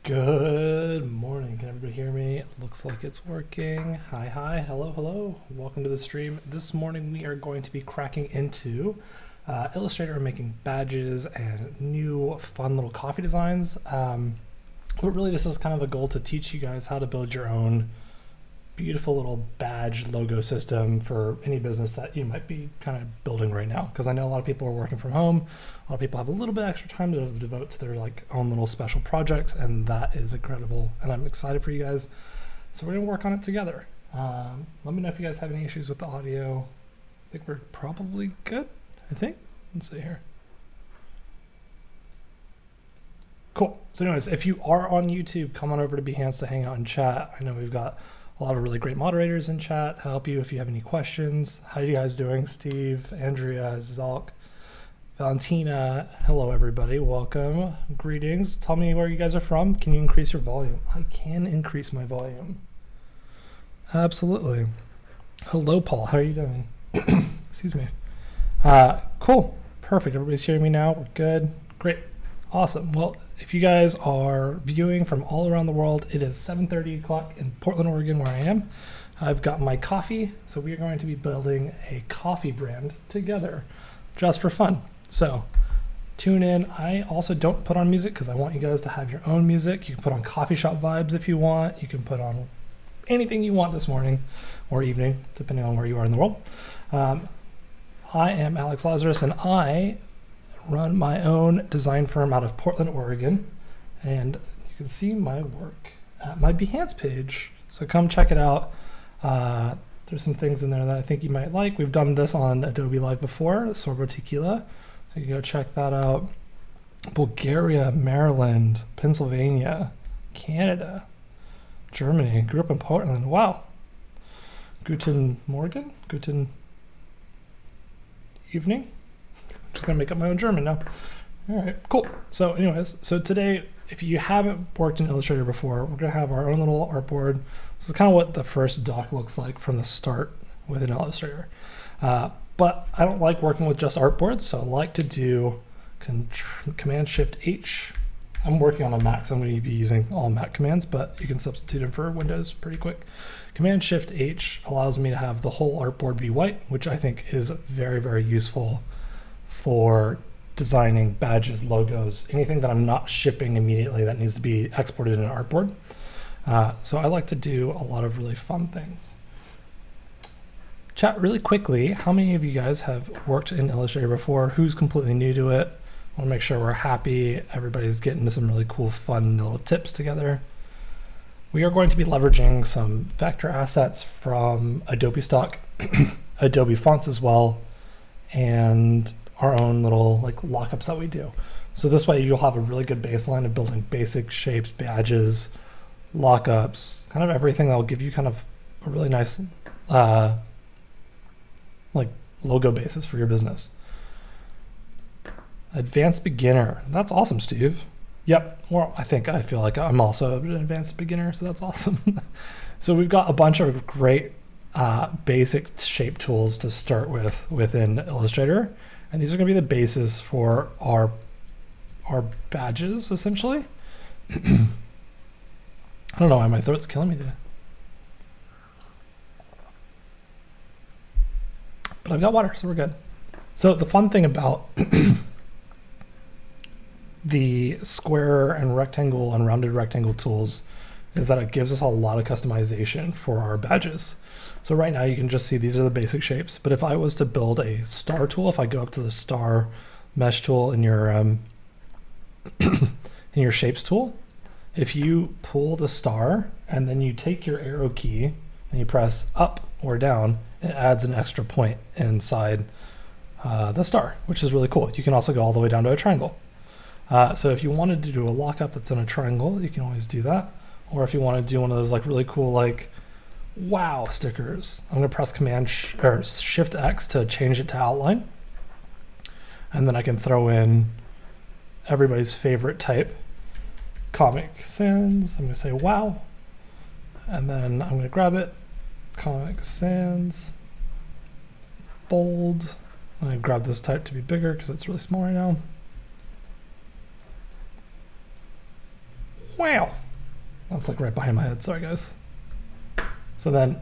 Good morning. Can everybody hear me? It looks like it's working. Hi, hello, hello. Welcome to the stream. This morning we are going to be cracking into Illustrator and making badges and new fun little coffee designs. But really this is kind of a goal to teach you guys how to build your own beautiful little badge logo system for any business that you might be kind of building right now, because I know a lot of people are working from home. A lot of people have a little bit extra time to devote to their own little special projects, and that is incredible, and I'm excited for you guys. So we're gonna work on it together. Let me know if you guys have any issues with the audio. I think we're probably good. Let's see here. Cool. So anyways, if you are on YouTube, come on over to Behance to hang out and chat. I know we've got a lot of really great moderators in chat to help you if you have any questions. How are you guys doing? Steve, Andrea, Zalk, Valentina. Hello, everybody. Welcome. Greetings. Tell me where you guys are from. Can you increase your volume? I can increase my volume. Absolutely. Hello, Paul. How are you doing? Excuse me. Cool. Perfect. Everybody's hearing me now. We're good. Great. Awesome. Well, if you guys are viewing from all around the world, it is 7:30 o'clock in Portland, Oregon, where I am. I've got my coffee, so we are going to be building a coffee brand together just for fun. So tune in. I also don't put on music because I want you guys to have your own music. You can put on coffee shop vibes if you want. You can put on anything you want this morning or evening, depending on where you are in the world. I am Alex Lazaris, and I run my own design firm out of Portland, Oregon, and you can see my work at my Behance page. So come check it out. There's some things in there that I think you might like. We've done this on Adobe Live before, Sorbo Tequila, so you can go check that out. Bulgaria, Maryland, Pennsylvania, Canada, Germany. Grew up in Portland. Wow. Guten Morgen? Guten evening? Just gonna make up my own German now. All right, cool. So anyways, so today, if you haven't worked in Illustrator before, we're gonna have our own little artboard. This is kind of what the first doc looks like from the start within Illustrator. But I don't like working with just artboards, so I like to do Command-Shift-H. I'm working on a Mac, so I'm going to be using all Mac commands, but you can substitute them for Windows pretty quick. Command-Shift-H allows me to have the whole artboard be white, which I think is very, very useful for designing badges, logos, anything that I'm not shipping immediately that needs to be exported in an artboard. So I like to do a lot of really fun things. Chat really quickly, how many of you guys have worked in Illustrator before? Who's completely new to it? I want to make sure we're happy. Everybody's getting some really cool, fun little tips together. We are going to be leveraging some vector assets from Adobe stock, Adobe fonts as well, and our own little lockups that we do. So this way you'll have a really good baseline of building basic shapes, badges, lockups, kind of everything that will give you kind of a really nice logo basis for your business. Advanced beginner. That's awesome, Steve. Yep. Well, I feel like I'm also an advanced beginner, so that's awesome. So we've got a bunch of great basic shape tools to start with within Illustrator. And these are going to be the basis for our badges, essentially. I don't know why my throat's killing me today. But I've got water, so we're good. So the fun thing about the square and rectangle and rounded rectangle tools is that it gives us a lot of customization for our badges. So right now you can just see these are the basic shapes, but if I was to build a star tool, if I go up to the star mesh tool in your in your shapes tool, if you pull the star and then you take your arrow key and you press up or down, it adds an extra point inside the star, which is really cool. You can also go all the way down to a triangle. So if you wanted to do a lockup that's in a triangle, you can always do that. Or if you want to do one of those really cool wow stickers, I'm going to press Shift X to change it to outline. And then I can throw in everybody's favorite type, Comic Sans. I'm going to say wow. And then I'm going to grab it, Comic Sans, bold. I'm going to grab this type to be bigger because it's really small right now. Wow. That's like right behind my head. Sorry, guys. So then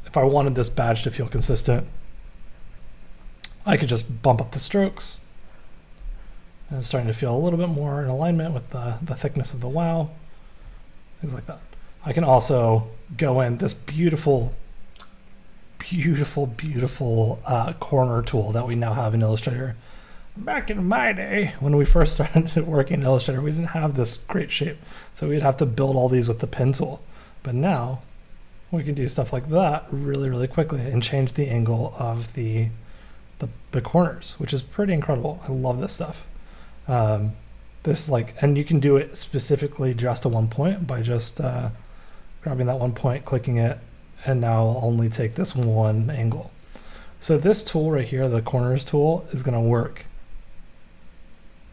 if I wanted this badge to feel consistent, I could just bump up the strokes. And it's starting to feel a little bit more in alignment with the thickness of the wow. Things like that. I can also go in this beautiful corner tool that we now have in Illustrator. Back in my day, when we first started working in Illustrator, we didn't have this great shape. So we'd have to build all these with the pen tool. But now we can do stuff like that really, really quickly and change the angle of the corners, which is pretty incredible. I love this stuff. This and you can do it specifically just to one point by just grabbing that one point, clicking it, and now I'll only take this one angle. So this tool right here, the corners tool, is going to work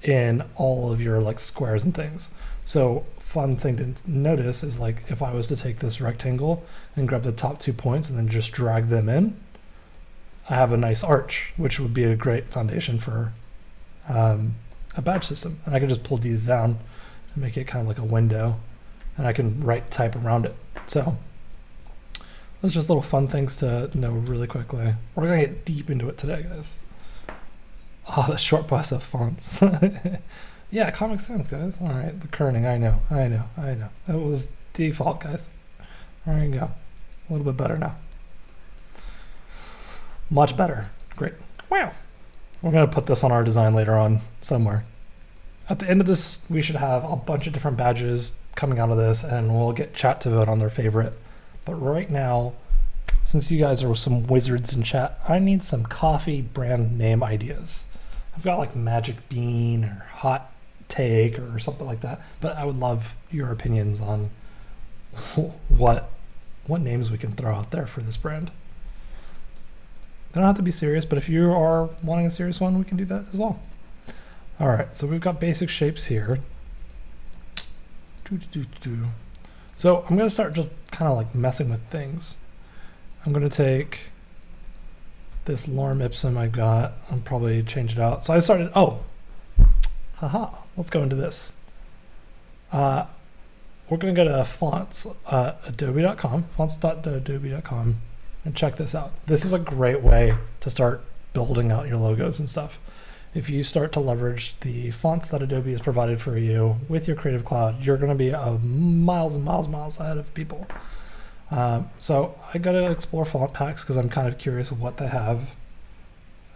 in all of your like squares and things. So fun thing to notice is like if I was to take this rectangle and grab the top 2 points and then just drag them in, I have a nice arch, which would be a great foundation for a badge system. And I can just pull these down and make it kind of like a window, and I can write type around it. So those are just little fun things to know really quickly. We're gonna get deep into it today, guys. Oh, the short bus of fonts. Yeah, Comic Sans, guys. All right, the kerning, I know. It was default, guys. There you go. A little bit better now. Much better. Great. Wow. We're gonna put this on our design later on somewhere. At the end of this, we should have a bunch of different badges coming out of this, and we'll get chat to vote on their favorite. But right now, since you guys are some wizards in chat, I need some coffee brand name ideas. I've got like Magic Bean or Hot Take or something like that, but I would love your opinions on what names we can throw out there for this brand. They don't have to be serious, but if you are wanting a serious one, we can do that as well. All right, so we've got basic shapes here. So I'm going to start just kind of like messing with things. I'm going to take this lorem ipsum I got and probably change it out. So I started, let's go into this. We're going to go to fonts, adobe.com, fonts.adobe.com, and check this out. This is a great way to start building out your logos and stuff. If you start to leverage the fonts that Adobe has provided for you with your Creative Cloud, you're going to be miles and miles ahead of people. So I got to explore font packs because I'm kind of curious of what they have.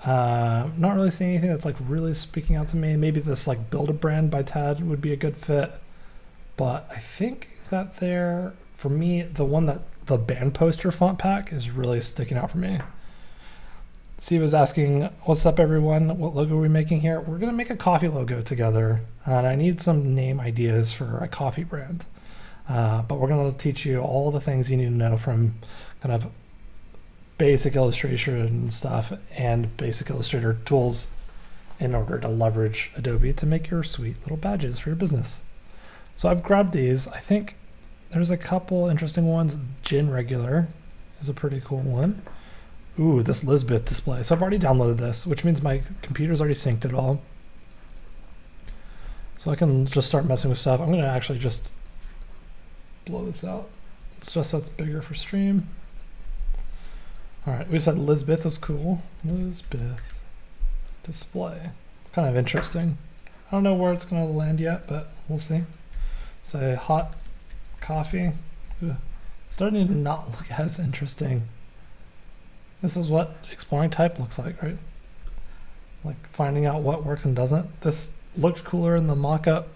Not really seeing anything that's like really speaking out to me. Maybe this like Build a Brand by Tad would be a good fit. But I think that for me, the band poster font pack is really sticking out for me. Steve is asking, what's up everyone? What logo are we making here? We're going to make a coffee logo together, and I need some name ideas for a coffee brand. But we're going to teach you all the things you need to know from kind of basic illustration stuff and basic Illustrator tools in order to leverage Adobe to make your sweet little badges for your business. So I've grabbed these. I think there's a couple interesting ones. Gin Regular is a pretty cool one. Ooh, this Lisbeth display. So I've already downloaded this, which means my computer's already synced it all. So I can just start messing with stuff. I'm going to actually just blow this out. It's just so it's bigger for stream. All right, we said Lisbeth was cool. Lisbeth display. It's kind of interesting. I don't know where it's going to land yet, but we'll see. Say hot coffee. Ugh. It's starting to not look as interesting. This is what exploring type looks like, right? Like finding out what works and doesn't. This looked cooler in the mock-up.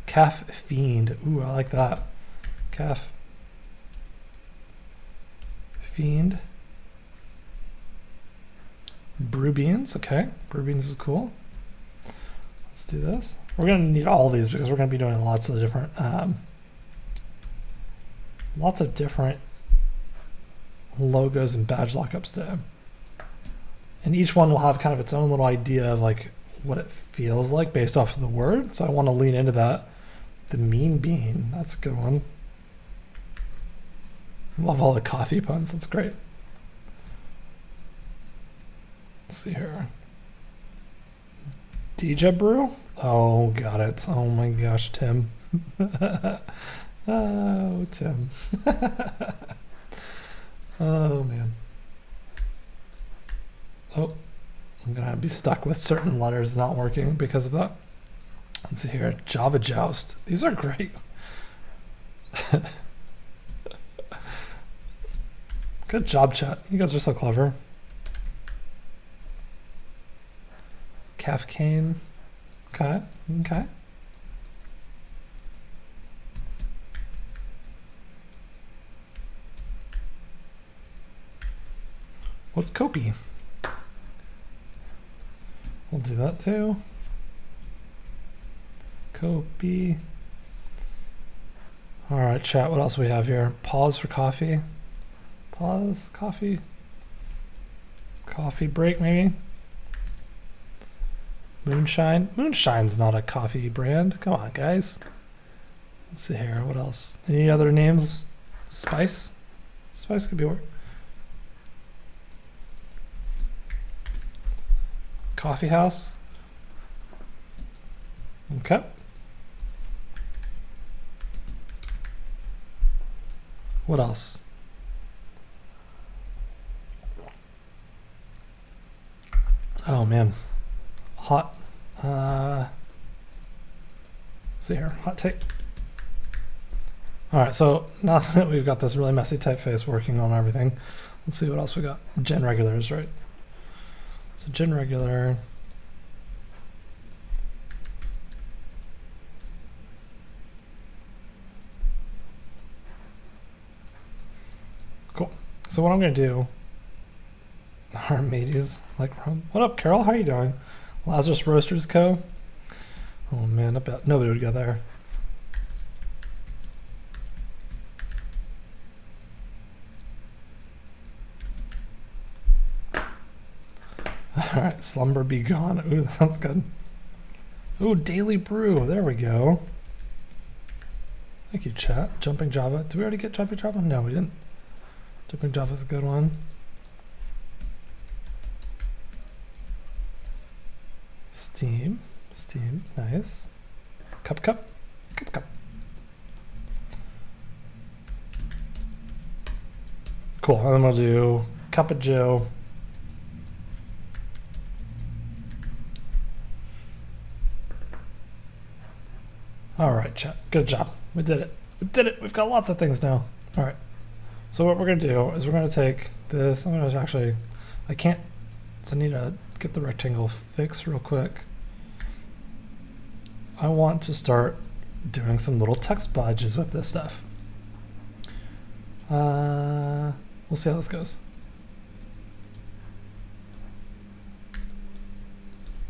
Calf Fiend. Ooh, I like that. Calf Fiend. Brew beans. Okay, brew beans is cool. Let's do this. We're going to need all these because we're going to be doing lots of different logos and badge lockups there. And each one will have kind of its own little idea of like what it feels like based off of the word. So I want to lean into that. The mean bean, that's a good one. Love all the coffee puns, that's great. Let's see here. DJ Brew? Oh, got it. Oh my gosh, Tim. Oh, Tim. Oh, man. Oh, I'm going to be stuck with certain letters not working because of that. Let's see here. Java Joust. These are great. Good job, chat. You guys are so clever. Kafkane. Okay. Okay. What's copy? We'll do that too. Copy. All right, chat. What else do we have here? Pause for coffee. Pause, coffee. Coffee break, maybe. Moonshine. Moonshine's not a coffee brand. Come on, guys. Let's see here. What else? Any other names? Spice. Spice could be work. Coffee house. Okay. What else? Oh man, hot. Let's see here, hot take. All right, so now that we've got this really messy typeface working on everything, let's see what else we got. Gen regulars, right? So gen regular. Cool. So what I'm gonna do, our mateys, like, what up, Carol? How you doing? Lazarus Roasters Co. Oh man, I bet nobody would go there. All right, slumber be gone. Ooh, that's good. Ooh, daily brew. There we go. Thank you, chat. Jumping Java. Did we already get Jumping Java? No, we didn't. Jumping Java is a good one. Steam. Steam. Nice. Cup. Cup. Cool. And then we'll do Cup of Joe. All right, chat. Good job. We did it. We did it. We've got lots of things now. All right. So what we're going to do is we're going to take this. I'm going to actually, I can't, so I need to get the rectangle fixed real quick. I want to start doing some little text bodges with this stuff. We'll see how this goes.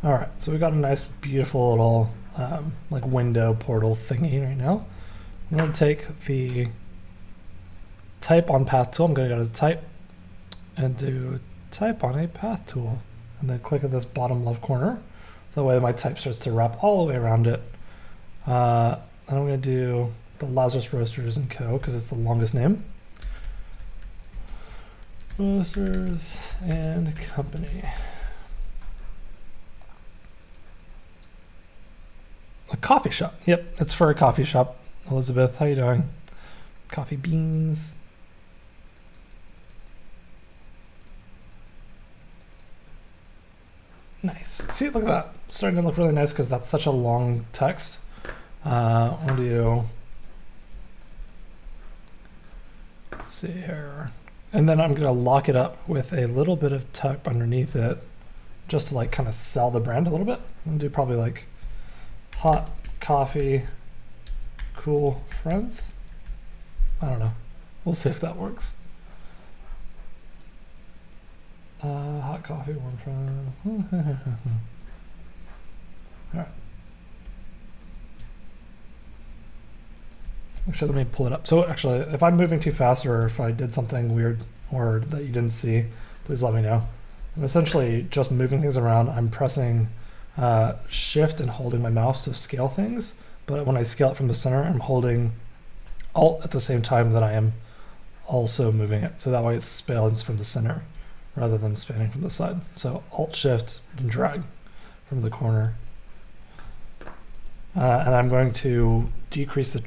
All right, so we got a nice, beautiful little like window portal thingy right now. I'm going to take the type on path tool. I'm going to go to type and do type on a path tool, and then click at this bottom left corner. So that way my type starts to wrap all the way around it. And I'm going to do the Lazarus Roasters & Co. because it's the longest name. Roasters and Company. A coffee shop. Yep, it's for a coffee shop. Elizabeth, how you doing? Coffee beans. Nice. See, look at that. It's starting to look really nice because that's such a long text. We'll do, let's see here. And then I'm going to lock it up with a little bit of type underneath it just to like kind of sell the brand a little bit. I'm going to do probably like hot coffee, cool friends. I don't know. We'll see if that works. Hot coffee, one friend. All right. Actually, let me pull it up. So actually, if I'm moving too fast or if I did something weird or that you didn't see, please let me know. I'm essentially just moving things around. I'm pressing shift and holding my mouse to scale things. But when I scale it from the center, I'm holding alt at the same time that I am also moving it. So that way it spans from the center rather than spanning from the side. So alt shift and drag from the corner. And I'm going to decrease the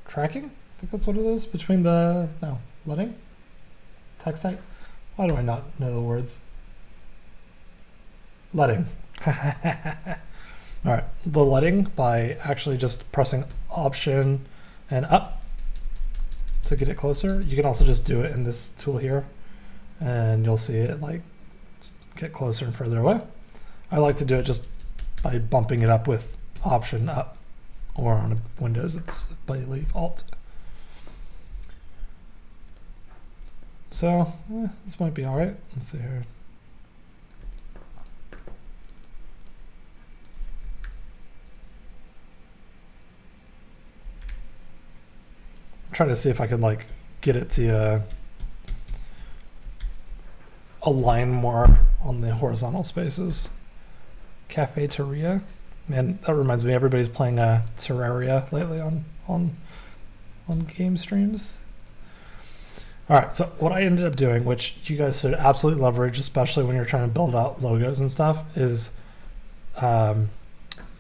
tracking. I think that's what it is between leading, text type. Why do I not know the words? Leading. All right, the leading by actually just pressing Option and up to get it closer. You can also just do it in this tool here, and you'll see it like get closer and further away. I like to do it just by bumping it up with Option up, or on Windows it's by leave Alt. So this might be all right. Let's see here. Try to see if I can like get it to align more on the horizontal spaces. Cafeteria, man, that reminds me. Everybody's playing Terraria lately on game streams. All right, so what I ended up doing, which you guys should absolutely leverage, especially when you're trying to build out logos and stuff, is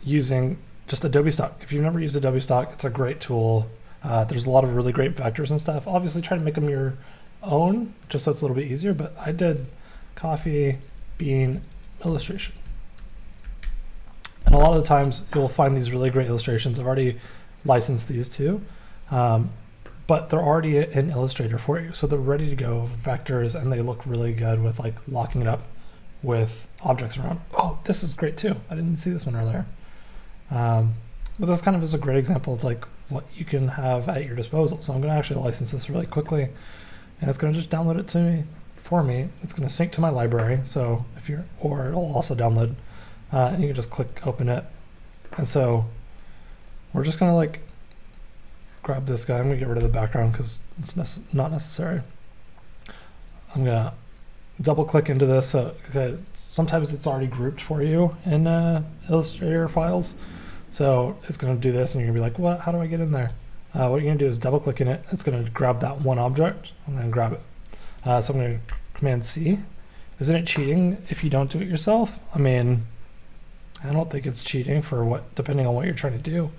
using just Adobe Stock. If you've never used Adobe Stock, it's a great tool. There's a lot of really great vectors and stuff. Obviously, try to make them your own, just so it's a little bit easier. But I did coffee bean illustration. And a lot of the times, you'll find these really great illustrations. I've already licensed these too. But they're already in Illustrator for you. So they're ready to go, vectors, and they look really good with like locking it up with objects around. Oh, this is great too. I didn't see this one earlier. But this kind of is a great example of like what you can have at your disposal. So I'm gonna actually license this really quickly, and it's gonna just download it for me. It's gonna sync to my library. So or it'll also download, and you can just click open it. And so we're just gonna like grab this guy. I'm gonna get rid of the background because it's not necessary. I'm gonna double click into this because sometimes it's already grouped for you in Illustrator files. So it's gonna do this, and you're gonna be like, "What? How do I get in there?" What you're gonna do is double click in it. It's gonna grab that one object and then grab it. So I'm gonna Command C. Isn't it cheating if you don't do it yourself? I mean, I don't think it's cheating depending on what you're trying to do.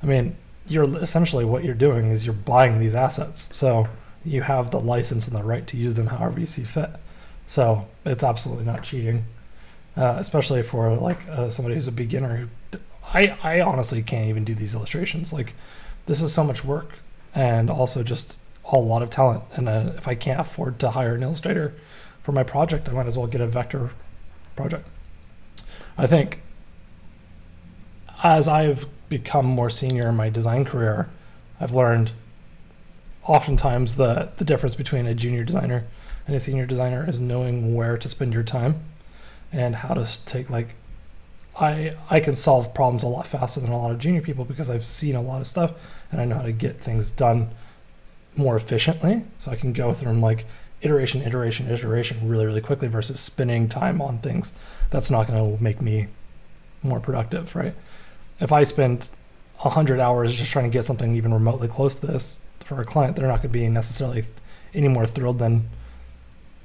I mean, you're essentially what you're doing is you're buying these assets. So you have the license and the right to use them however you see fit. So it's absolutely not cheating, especially for like somebody who's a beginner. I honestly can't even do these illustrations. Like, this is so much work and also just a lot of talent. And if I can't afford to hire an illustrator for my project, I might as well get a vector project. I think as I've become more senior in my design career, I've learned oftentimes the difference between a junior designer and a senior designer is knowing where to spend your time and how to take like, I can solve problems a lot faster than a lot of junior people because I've seen a lot of stuff and I know how to get things done more efficiently. So I can go through them like iteration really, really quickly versus spending time on things that's not going to make me more productive, right? If I spend 100 hours just trying to get something even remotely close to this for a client, they're not going to be necessarily any more thrilled than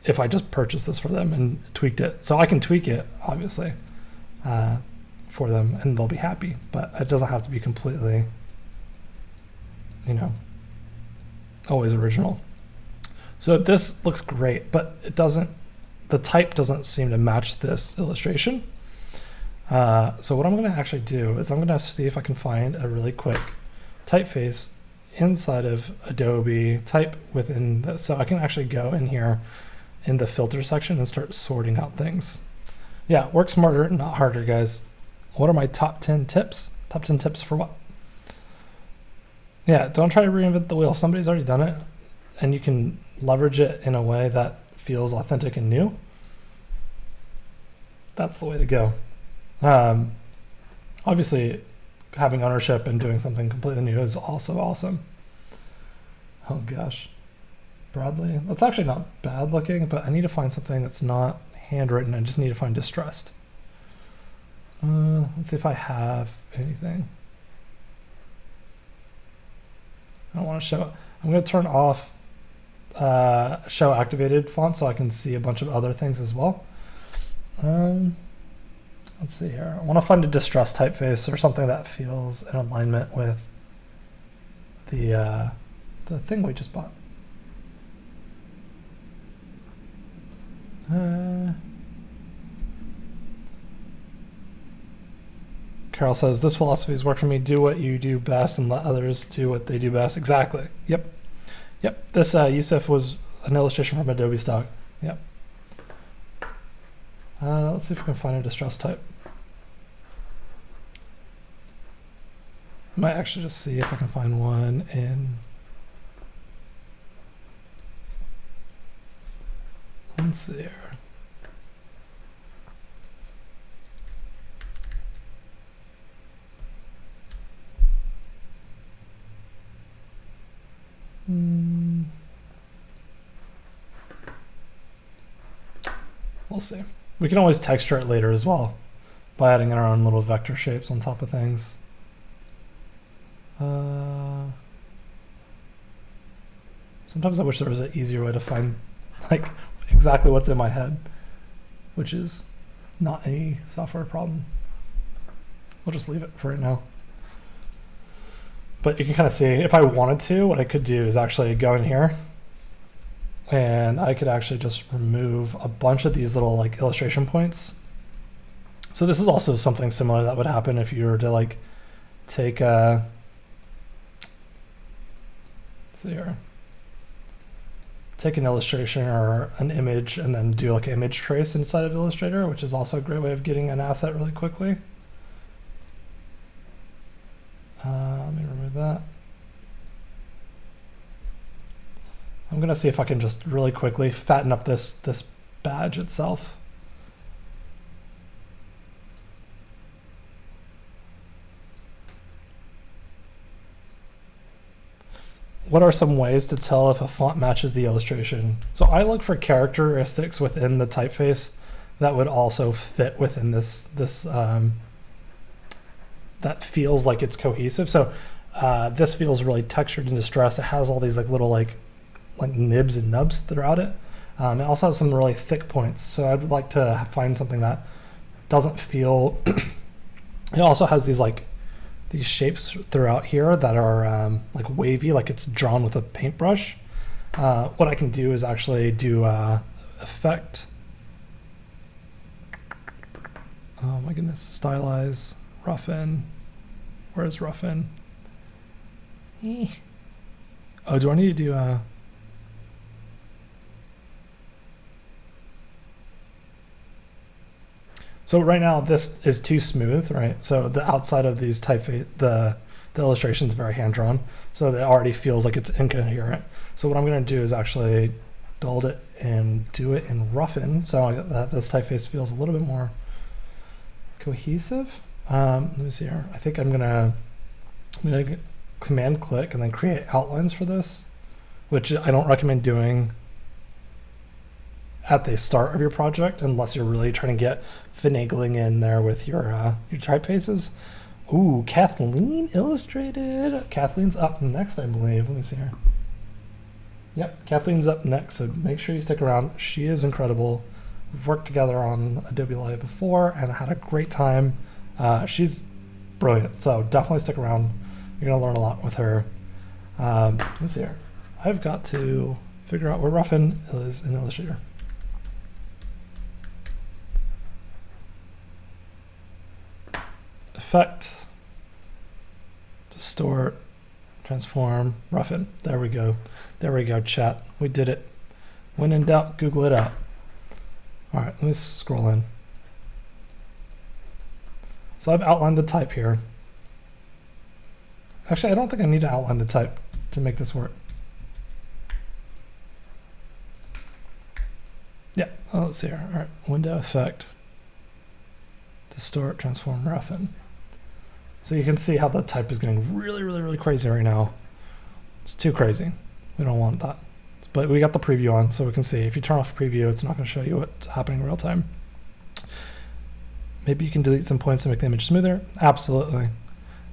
if I just purchased this for them and tweaked it. So I can tweak it, obviously, for them, and they'll be happy. But it doesn't have to be completely, always original. So this looks great, but the type doesn't seem to match this illustration. So what I'm going to actually do is I'm going to see if I can find a really quick typeface inside of Adobe type within this. So I can actually go in here in the filter section and start sorting out things. Yeah, work smarter, not harder, guys. What are my top 10 tips? Top 10 tips for what? Yeah, don't try to reinvent the wheel. Somebody's already done it, and you can leverage it in a way that feels authentic and new. That's the way to go. Obviously, having ownership and doing something completely new is also awesome. Oh gosh, Bradley. That's actually not bad looking, but I need to find something that's not handwritten. I just need to find distressed. Let's see if I have anything. I don't want to show. I'm going to turn off show activated font so I can see a bunch of other things as well. let's see here. I want to find a distress typeface or something that feels in alignment with the thing we just bought. Carol says, this philosophy has worked for me. Do what you do best and let others do what they do best. Exactly. Yep. Yep. This Yusuf was an illustration from Adobe stock. Yep. Let's see if we can find a distress type. I might actually just see if I can find one in. Let's see here. We'll see. We can always texture it later as well by adding in our own little vector shapes on top of things. Sometimes I wish there was an easier way to find like exactly what's in my head, which is not a software problem. We'll just leave it for right now. But you can kind of see, if I wanted to, what I could do is actually go in here and I could actually just remove a bunch of these little like illustration points. So this is also something similar that would happen if you were to like take a, let's see here, take an illustration or an image and then do like an image trace inside of Illustrator, which is also a great way of getting an asset really quickly. Let me remove that. I'm gonna see if I can just really quickly fatten up this badge itself. What are some ways to tell if a font matches the illustration? So I look for characteristics within the typeface that would also fit within this that feels like it's cohesive. So this feels really textured and distressed. It has all these like little like nibs and nubs throughout it. It also has some really thick points. So I'd like to find something that doesn't feel. It also has these like these shapes throughout here that are like wavy, like it's drawn with a paintbrush. What I can do is actually do effect. Oh my goodness, stylize, roughen. Where's roughen? Oh, do I need to do So right now this is too smooth, right? So the outside of these typeface, the illustration is very hand-drawn, so it already feels like it's incoherent. So what I'm going to do is actually build it and do it in roughen, so that this typeface feels a little bit more cohesive. Let me see here. I think I'm gonna command click and then create outlines for this, which I don't recommend doing at the start of your project unless you're really trying to get finagling in there with your typefaces. Ooh, Kathleen illustrated. Kathleen's up next, I believe. Let me see here. Yep, Kathleen's up next, so make sure you stick around. She is incredible. We've worked together on Adobe Live before and had a great time. She's brilliant, so definitely stick around. You're gonna learn a lot with her. Let's see here. I've got to figure out where roughen is in Illustrator. Effect, distort, transform, roughen. There we go. There we go, chat. We did it. When in doubt, Google it out. All right, let me scroll in. So I've outlined the type here. Actually, I don't think I need to outline the type to make this work. Yeah, let's see here. All right, window effect, distort, transform, roughen. So you can see how the type is getting really, really, really crazy right now. It's too crazy. We don't want that. But we got the preview on, so we can see. If you turn off preview, it's not going to show you what's happening in real time. Maybe you can delete some points to make the image smoother. Absolutely.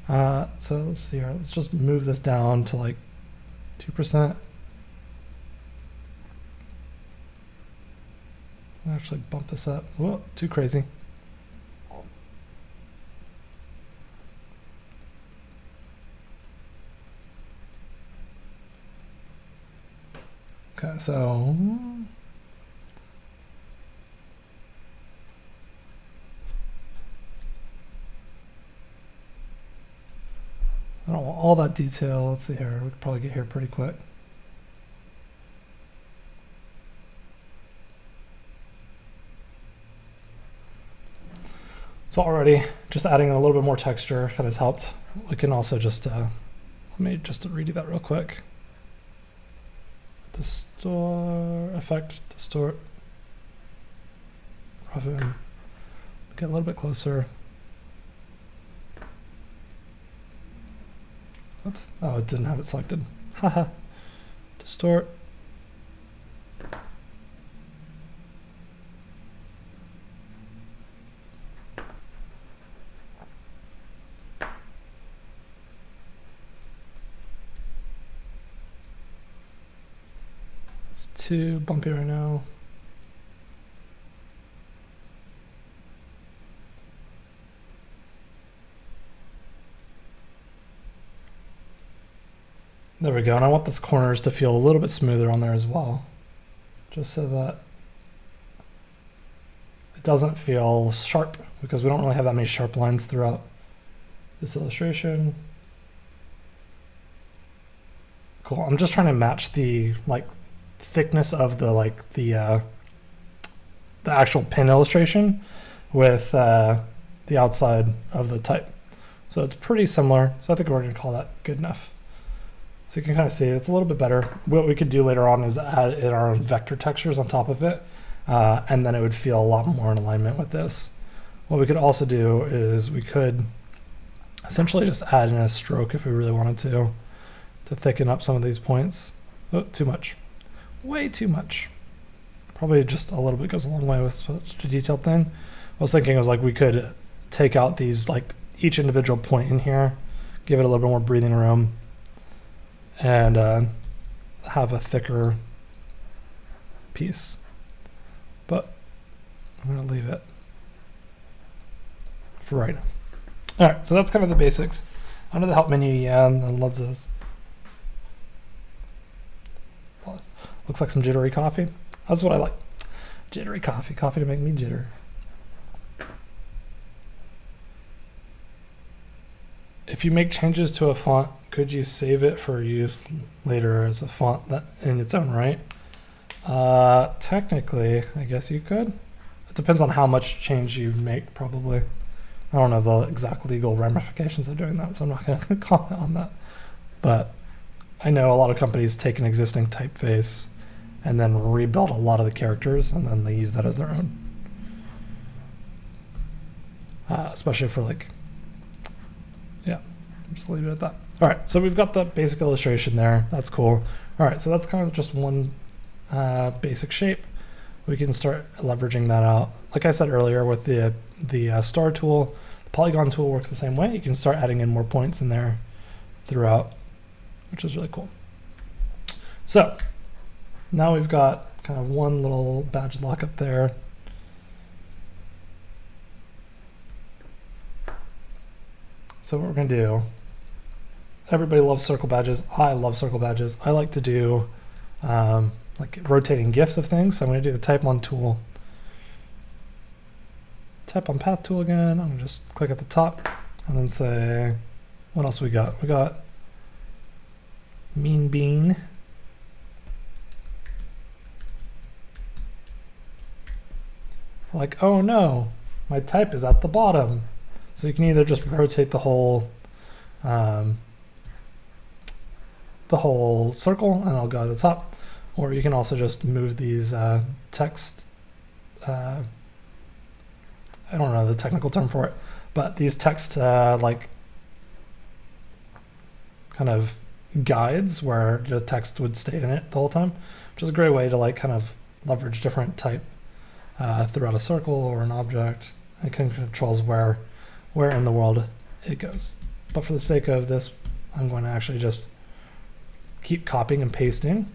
So let's see here. Let's just move this down to like 2%. Actually bump this up. Whoa, too crazy. Okay, so I don't want all that detail. Let's see here. We could probably get here pretty quick. So already just adding a little bit more texture kind of helped. We can also just, let me just redo that real quick. Distort, effect, distort, roughen, get a little bit closer. What? Oh, it didn't have it selected. Haha. Distort. It's too bumpy right now. There we go, and I want these corners to feel a little bit smoother on there as well, just so that it doesn't feel sharp, because we don't really have that many sharp lines throughout this illustration. Cool, I'm just trying to match the thickness of the actual pin illustration with the outside of the type. So it's pretty similar, so I think we're gonna call that good enough. So you can kind of see it's a little bit better. What we could do later on is add in our own vector textures on top of it, and then it would feel a lot more in alignment with this. What we could also do is we could essentially just add in a stroke if we really wanted to thicken up some of these points. Oh, too much. Way too much. Probably just a little bit goes a long way with such a detailed thing. I was thinking we could take out these, each individual point in here, give it a little bit more breathing room, and have a thicker piece. But I'm going to leave it for right now. All right, so that's kind of the basics. Under the help menu, and then let's looks like some jittery coffee. That's what I like. Jittery coffee. Coffee to make me jitter. If you make changes to a font, could you save it for use later as a font that in its own right? Technically, I guess you could. It depends on how much change you make, probably. I don't know the exact legal ramifications of doing that, so I'm not going to comment on that. But I know a lot of companies take an existing typeface and then rebuild a lot of the characters, and then they use that as their own. Especially for yeah, just leave it at that. All right, so we've got the basic illustration there. That's cool. All right, so that's kind of just one basic shape. We can start leveraging that out. Like I said earlier, with the star tool, the polygon tool works the same way. You can start adding in more points in there throughout, which is really cool. So now we've got kind of one little badge lock up there. So what we're going to do, everybody loves circle badges. I love circle badges. I like to do rotating GIFs of things. So I'm going to do the type on tool. Tap on path tool again. I'm going to just click at the top and then say, what else we got? We got mean bean. Oh no, my type is at the bottom. So you can either just rotate the whole circle and I'll go to the top, or you can also just move these text, I don't know the technical term for it, but these text kind of guides where the text would stay in it the whole time, which is a great way to kind of leverage different type throughout a circle or an object. It kind of controls where in the world it goes. But for the sake of this, I'm going to actually just keep copying and pasting.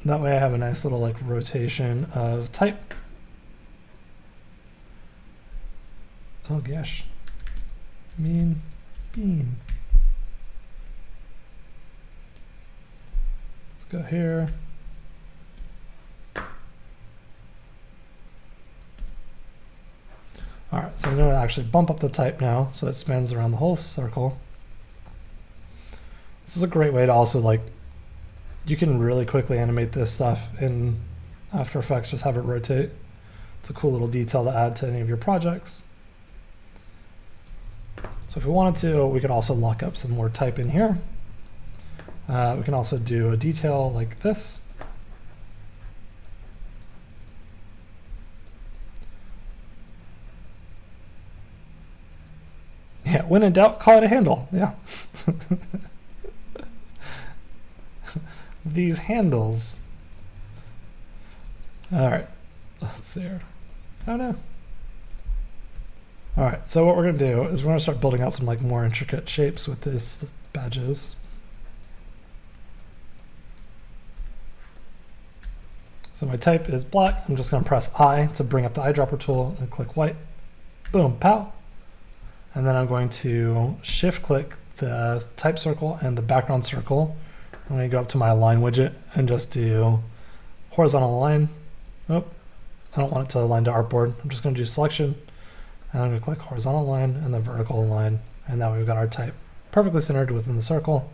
That way I have a nice little rotation of type. Oh gosh. Mean bean. go here. All right, so I'm going to actually bump up the type now so it spans around the whole circle. This is a great way to also, like, you can really quickly animate this stuff in After Effects, just have it rotate. It's a cool little detail to add to any of your projects. So if we wanted to, we could also lock up some more type in here. We can also do a detail like this. Yeah, when in doubt, call it a handle. Yeah. These handles. All right, let's see here. Oh no. All right, so what we're gonna do is we're gonna start building out some like more intricate shapes with these badges. So my type is black. I'm just gonna press I to bring up the eyedropper tool and click white. Boom, pow. And then I'm going to shift click the type circle and the background circle. I'm going to go up to my align widget and just do horizontal align. Oh, I don't want it to align to artboard. I'm just going to do selection and I'm going to click horizontal align and then vertical align. And now we've got our type perfectly centered within the circle.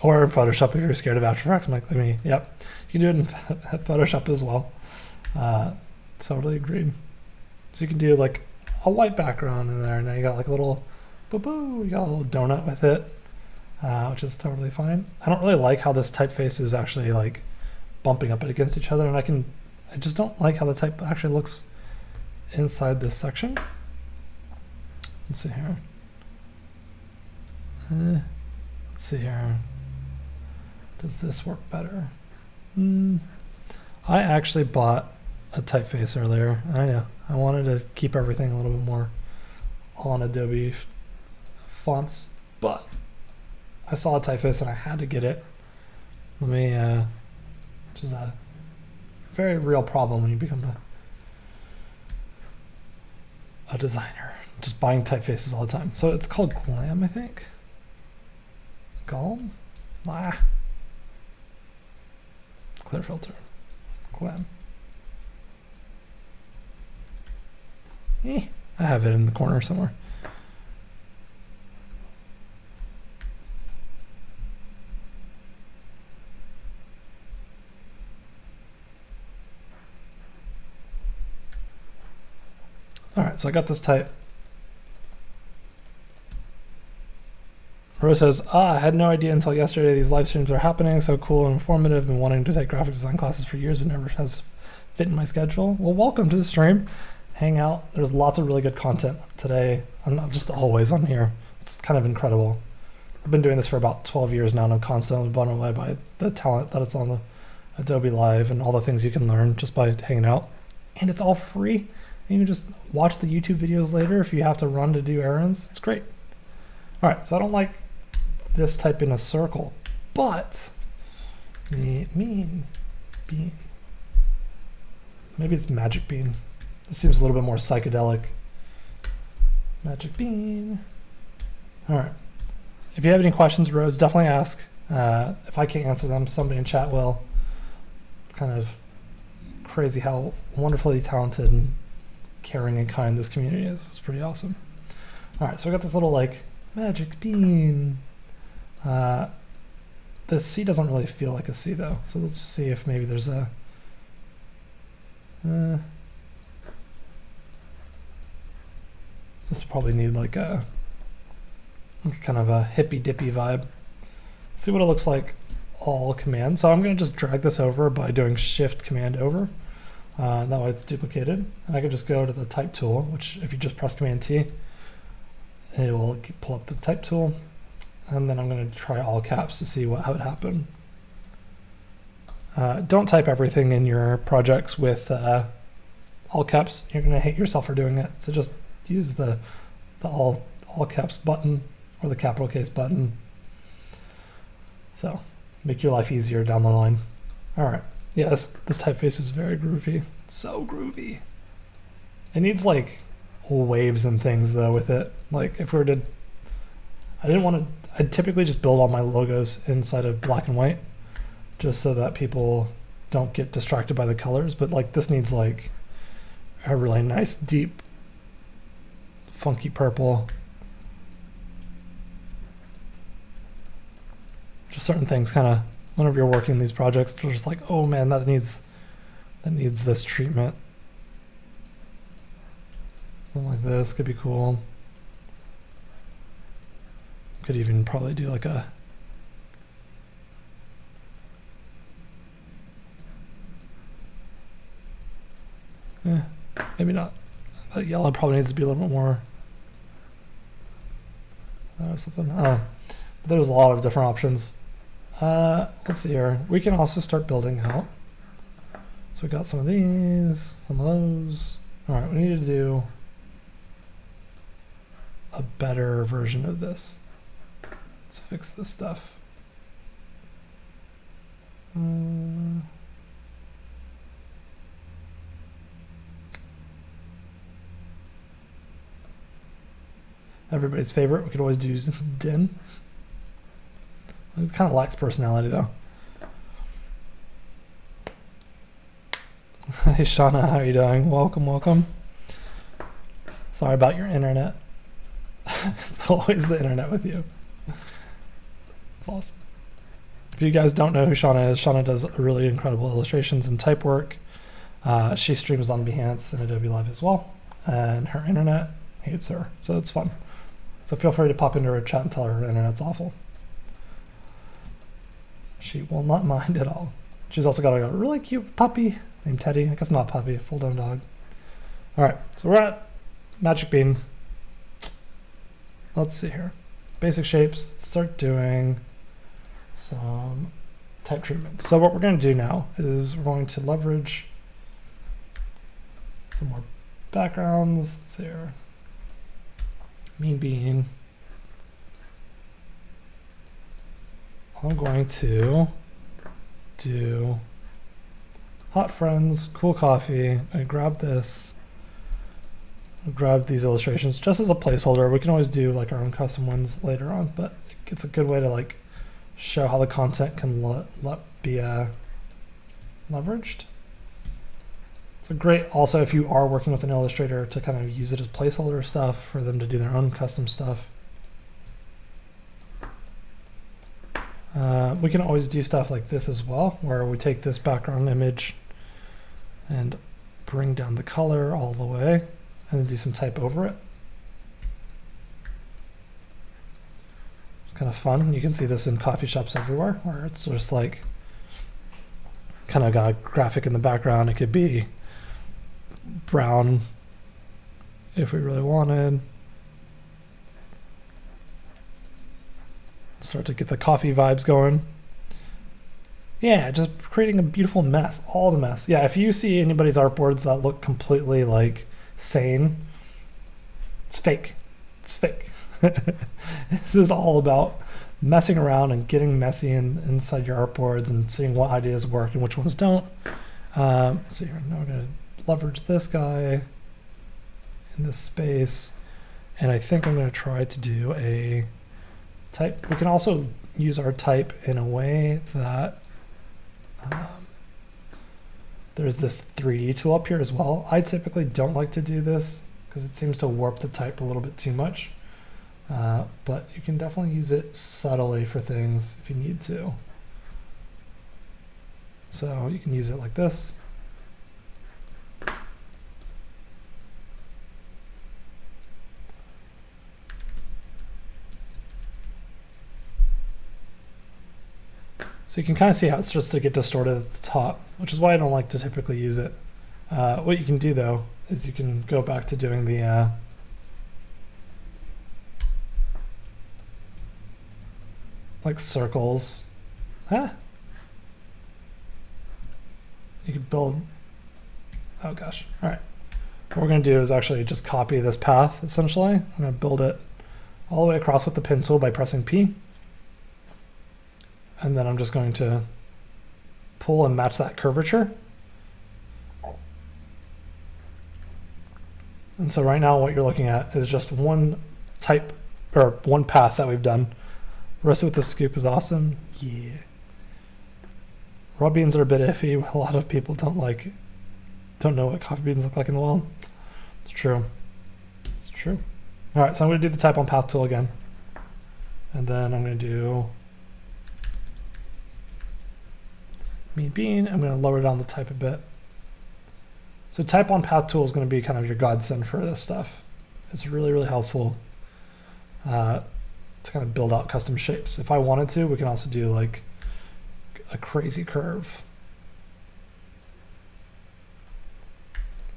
Or in Photoshop if you're scared of After Effects. I'm like, yep, you can do it in Photoshop as well. Totally agreed. So you can do like a white background in there, and now you got like a little boo-boo, you got a little donut with it, which is totally fine. I don't really like how this typeface is actually like bumping up against each other, and I just don't like how the type actually looks inside this section. Let's see here. Let's see here. Does this work better? I actually bought a typeface earlier. I know. I wanted to keep everything a little bit more on Adobe fonts, but I saw a typeface and I had to get it. Let me, which is a very real problem when you become a designer, just buying typefaces all the time. So it's called Glam, I think. Glam? Clear filter. Glam. I have it in the corner somewhere. All right, so I got this type. Rose says, I had no idea until yesterday these live streams are happening. So cool and informative. Been wanting to take graphic design classes for years, but never has fit in my schedule. Well, welcome to the stream. Hang out. There's lots of really good content today. I'm just always on here. It's kind of incredible. I've been doing this for about 12 years now, and I'm constantly blown away by the talent that it's on the Adobe Live and all the things you can learn just by hanging out. And it's all free. And you can just watch the YouTube videos later if you have to run to do errands. It's great. All right, so I don't like this type in a circle, but mean bean. Maybe it's magic bean. This seems a little bit more psychedelic. Magic bean. All right. If you have any questions, Rose, definitely ask. If I can't answer them, somebody in chat will. It's kind of crazy how wonderfully talented and caring and kind this community is. It's pretty awesome. All right, so I got this little like magic bean. The C doesn't really feel like a C though. So let's see if maybe there's a this will probably need like a kind of a hippy dippy vibe. Let's see what it looks like all command. So I'm going to just drag this over by doing shift command over. That way it's duplicated. And I can just go to the type tool, which if you just press command T, it will pull up the type tool. And then I'm going to try all caps to see how it happened. Don't type everything in your projects with all caps. You're going to hate yourself for doing it. So just use the all caps button or the capital case button. So make your life easier down the line. All right. Yeah, this typeface is very groovy. So groovy. It needs like waves and things though with it. Like if we were to I didn't want to, I typically just build all my logos inside of black and white just so that people don't get distracted by the colors, but like this needs like a really nice deep funky purple. Just certain things kind of, whenever you're working these projects, they're just like, oh man, that needs this treatment. Something like this could be cool. Could even probably do like a maybe not. That yellow probably needs to be a little bit more something. I don't know. But there's a lot of different options. Let's see here. We can also start building out. So we got some of these, some of those. All right, we need to do a better version of this. Let's fix this stuff. Everybody's favorite. We could always do din. It kind of lacks personality though. Hey Shauna, how are you doing? Welcome, welcome. Sorry about your internet. It's always the internet with you. It's awesome. If you guys don't know who Shauna is, Shauna does really incredible illustrations and type work. She streams on Behance and Adobe Live as well. And her internet hates her, so it's fun. So feel free to pop into her chat and tell her internet's awful. She will not mind at all. She's also got a really cute puppy named Teddy. I guess not puppy, a full-blown dog. All right, so we're at Magic Bean. Let's see here. Basic shapes. Let's start doing some type treatment. So what we're going to do now is we're going to leverage some more backgrounds. Let's see here. Mean Bean. I'm going to do Hot Friends, Cool Coffee. I grab this. I grab these illustrations just as a placeholder. We can always do like our own custom ones later on, but it's a good way to like show how the content can be leveraged. It's a great also if you are working with an illustrator to kind of use it as placeholder stuff for them to do their own custom stuff. We can always do stuff like this as well, where we take this background image and bring down the color all the way and then do some type over it. It's kind of fun. You can see this in coffee shops everywhere, where it's just like kind of got a graphic in the background. It could be brown if we really wanted. Start to get the coffee vibes going. Yeah, just creating a beautiful mess, all the mess. Yeah, if you see anybody's artboards that look completely like sane, it's fake. It's fake. This is all about messing around and getting messy inside your artboards and seeing what ideas work and which ones don't. Let's see here. Now we're going to leverage this guy in this space. And I think I'm going to try to do a type. We can also use our type in a way that there's this 3D tool up here as well. I typically don't like to do this because it seems to warp the type a little bit too much. But you can definitely use it subtly for things if you need to. So you can use it like this. So you can kind of see how it's just to get distorted at the top, which is why I don't like to typically use it. What you can do though is you can go back to doing the like circles. You could build, oh gosh, all right. What we're gonna do is actually just copy this path essentially. I'm gonna build it all the way across with the pen tool by pressing P. And then I'm just going to pull and match that curvature. And so right now what you're looking at is just one type or one path that we've done. Roasted with the scoop is awesome. Yeah. Raw beans are a bit iffy. A lot of people don't know what coffee beans look like in the wild. It's true. It's true. All right, so I'm going to do the type on path tool again. And then I'm going to do mean bean. I'm going to lower down the type a bit. So type on path tool is going to be kind of your godsend for this stuff. It's really, really helpful to kind of build out custom shapes. If I wanted to, we can also do like a crazy curve.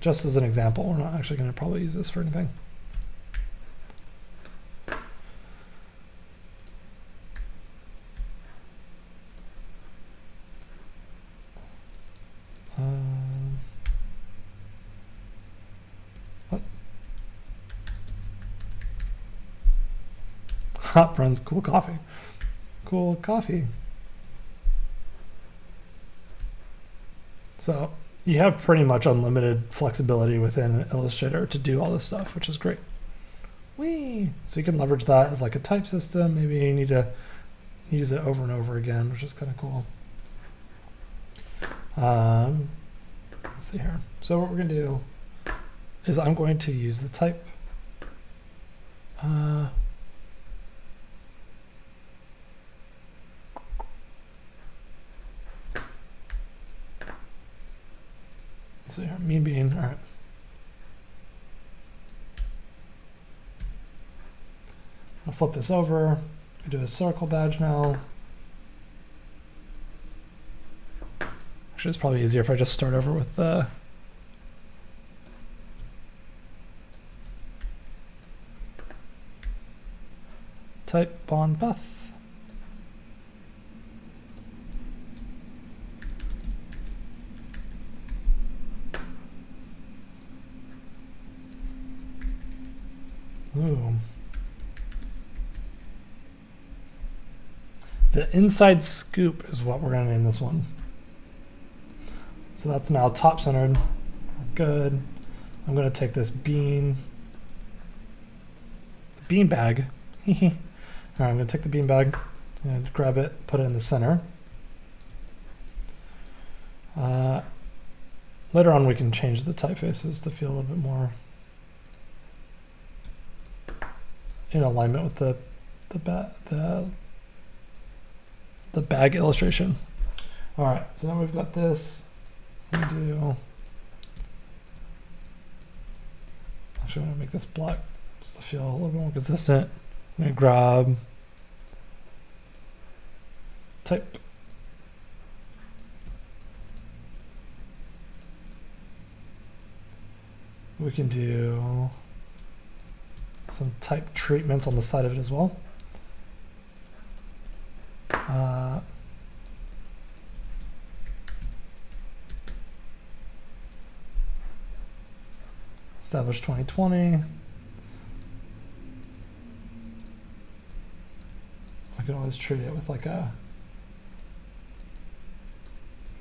Just as an example, we're not actually going to probably use this for anything. What? Hot friends, cool coffee. Cool coffee. So you have pretty much unlimited flexibility within Illustrator to do all this stuff, which is great. Whee! So you can leverage that as like a type system. Maybe you need to use it over and over again, which is kind of cool. Let's see here. So what we're going to do is I'm going to use the type. So here, mean bean. All right. I'll flip this over. I do a circle badge now. Actually, it's probably easier if I just start over with the type on path. Ooh. The inside scoop is what we're going to name this one. So that's now top centered. We're good. I'm going to take this bean bag. All right, I'm going to take the bean bag and grab it, put it in the center. Later on, we can change the typefaces to feel a little bit more in alignment with the bag illustration. All right, so now we've got this. Actually, I'm gonna make this black just to feel a little bit more consistent. I'm gonna grab type. We can do some type treatments on the side of it as well. Establish 2020. I can always treat it with like a,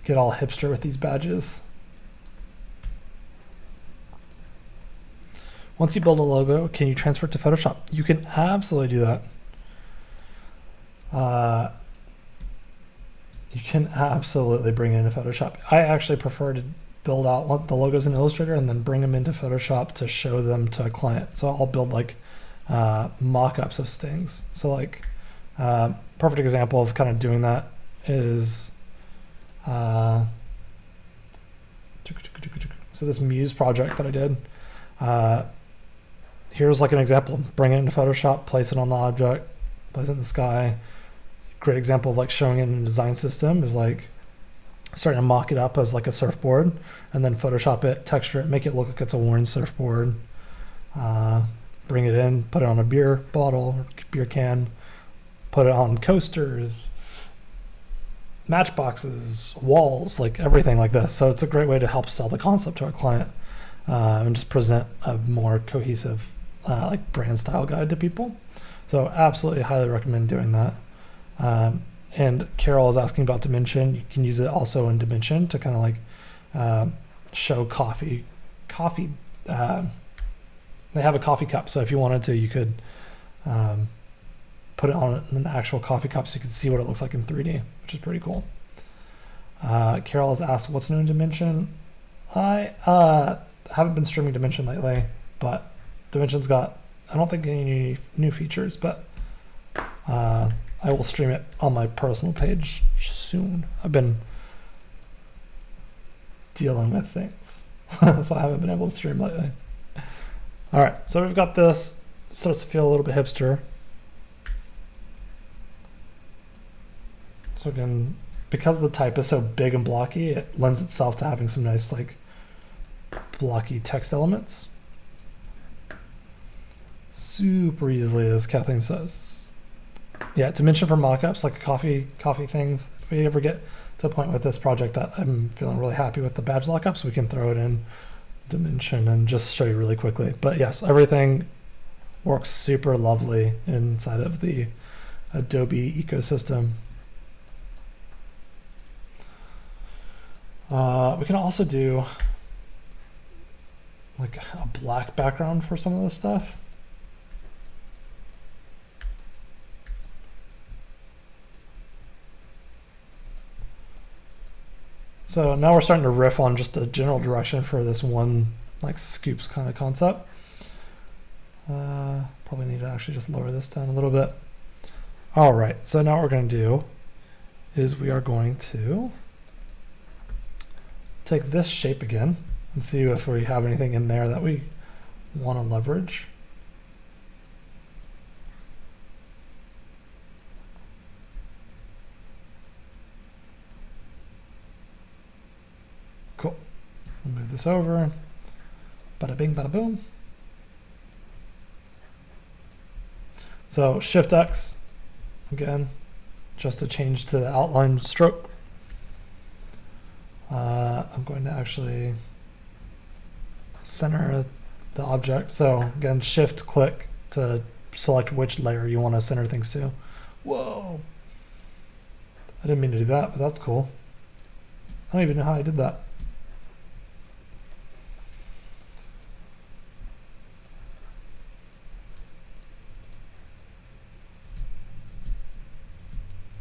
get all hipster with these badges. Once you build a logo, can you transfer it to Photoshop? You can absolutely do that. You can absolutely bring it into Photoshop. I actually prefer to build out the logos in Illustrator and then bring them into Photoshop to show them to a client. So I'll build like mock-ups of things. So like perfect example of kind of doing that is so this Muse project that I did. Here's like an example. Bring it into Photoshop, place it on the object, place it in the sky. Great example of like showing it in a design system is like starting to mock it up as like a surfboard and then Photoshop it, texture it, make it look like it's a worn surfboard. Bring it in, put it on a beer bottle, or beer can, put it on coasters, matchboxes, walls, like everything like this. So it's a great way to help sell the concept to our client and just present a more cohesive like brand style guide to people. So absolutely highly recommend doing that. And Carol is asking about dimension. You can use it also in dimension to kind of like show coffee. They have a coffee cup, so if you wanted to, you could put it on an actual coffee cup so you can see what it looks like in 3D, which is pretty cool. Carol has asked, what's new in Dimension? I haven't been streaming Dimension lately, but Dimension's got, I don't think, any new features, but I will stream it on my personal page soon. I've been dealing with things, so I haven't been able to stream lately. All right, so we've got this. Starts to feel a little bit hipster. So again, because the type is so big and blocky, it lends itself to having some nice like blocky text elements. Super easily, as Kathleen says. Yeah, Dimension for mockups, like coffee things. If we ever get to a point with this project that I'm feeling really happy with the badge lockups, we can throw it in Dimension and just show you really quickly. But yes, everything works super lovely inside of the Adobe ecosystem. We can also do like a black background for some of this stuff. So now we're starting to riff on just a general direction for this one like scoops kind of concept. Probably need to actually just lower this down a little bit. All right, so now what we're going to do is we are going to take this shape again and see if we have anything in there that we want to leverage. Cool. We'll move this over. Bada bing, bada boom. So Shift X, again, just to change to the outline stroke. I'm going to actually center the object. So again, Shift click to select which layer you want to center things to. Whoa. I didn't mean to do that, but that's cool. I don't even know how I did that.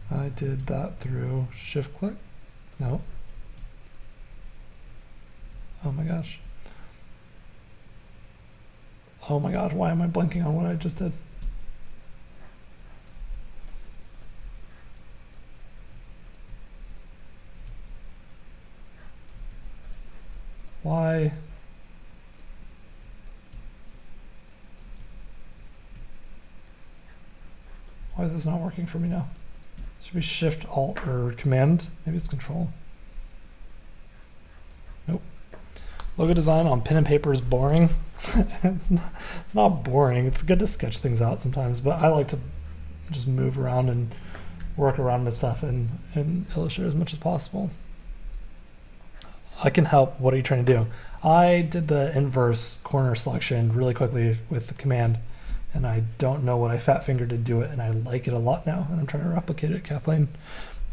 I did that through shift click. No. Oh my gosh. Oh my gosh, why am I blanking on what I just did? Why? Why is this not working for me now? Should be Shift Alt or Command? Maybe it's Control. Nope. Logo design on pen and paper is boring. It's not boring. It's good to sketch things out sometimes, but I like to just move around and work around with stuff in Illustrator as much as possible. I can help. What are you trying to do? I did the inverse corner selection really quickly with the command, and I don't know what I fat fingered to do it, and I like it a lot now, and I'm trying to replicate it. Kathleen,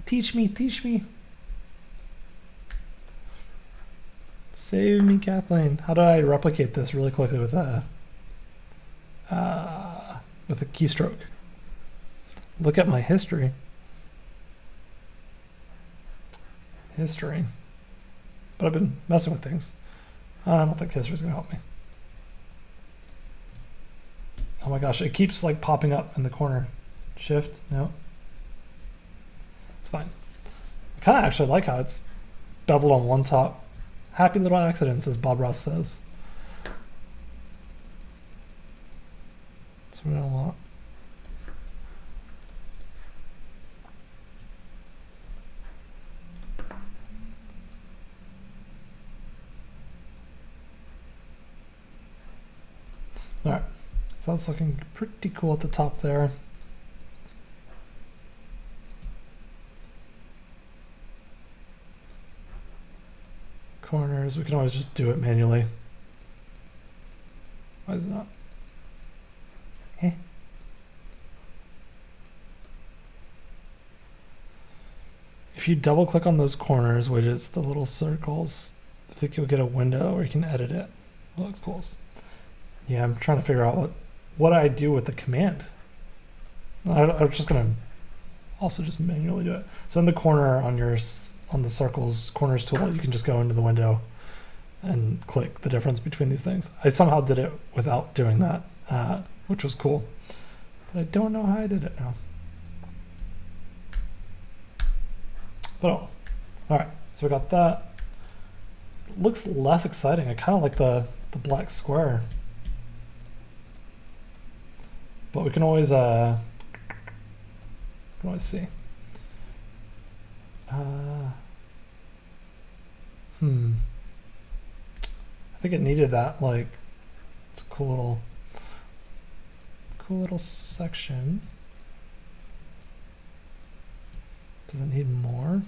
teach me, teach me. Save me, Kathleen. How do I replicate this really quickly with a keystroke? Look at my history. History. But I've been messing with things. I don't think history's gonna help me. Oh my gosh, it keeps like popping up in the corner. Shift, no. It's fine. I kind of actually like how it's beveled on one top. Happy little accidents, as Bob Ross says. That's what I want. All right, so that's looking pretty cool at the top there. Corners, we can always just do it manually. Why is it not? Eh. If you double click on those corners widgets, the little circles, I think you'll get a window where you can edit it. It looks cool. Yeah, I'm trying to figure out what I do with the command. I'm just gonna also just manually do it. So in the corner on the circles corners tool, you can just go into the window and click the difference between these things. I somehow did it without doing that, which was cool. But I don't know how I did it now. But oh, all right, so we got that. It looks less exciting. I kind of like the black square. But we can always see. I think it needed that, like, it's a cool little section. Does it need more?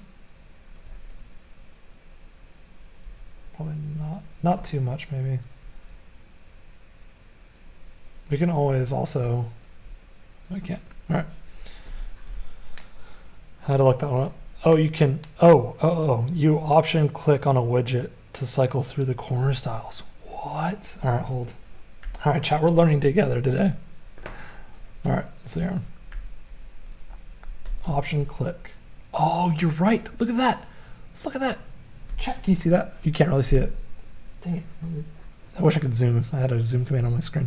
Probably not too much, maybe. We can always also, I can't, all right. How to look that one up? Oh, you can, you option click on a widget to cycle through the corner styles. What? All right, hold. All right, chat, we're learning together today. All right, so here. Option click. Oh, you're right. Look at that. Look at that. Chat, can you see that? You can't really see it. Dang it. I wish I could zoom. I had a zoom command on my screen.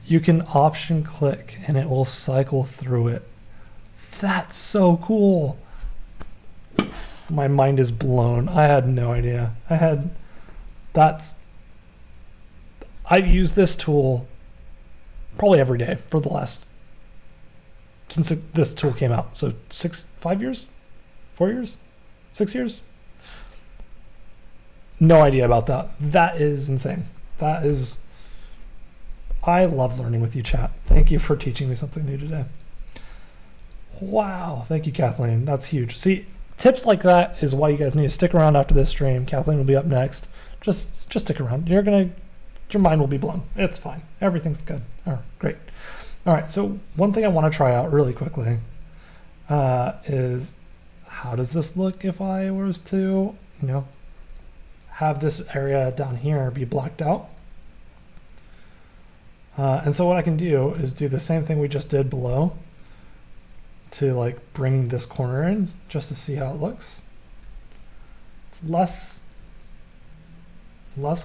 You can option click and it will cycle through it. That's so cool. My mind is blown. I had no idea. I've used this tool probably every day for the last, since this tool came out. So 5 years, 4 years, 6 years. No idea about that. That is insane. I love learning with you, chat. Thank you for teaching me something new today. Wow. Thank you, Kathleen. That's huge. See, tips like that is why you guys need to stick around after this stream. Kathleen will be up next. Just stick around. Your mind will be blown. It's fine. Everything's good. Oh, great. All right. So one thing I want to try out really quickly is how does this look if I was to, have this area down here be blacked out? And so what I can do is do the same thing we just did below to like bring this corner in just to see how it looks. It's less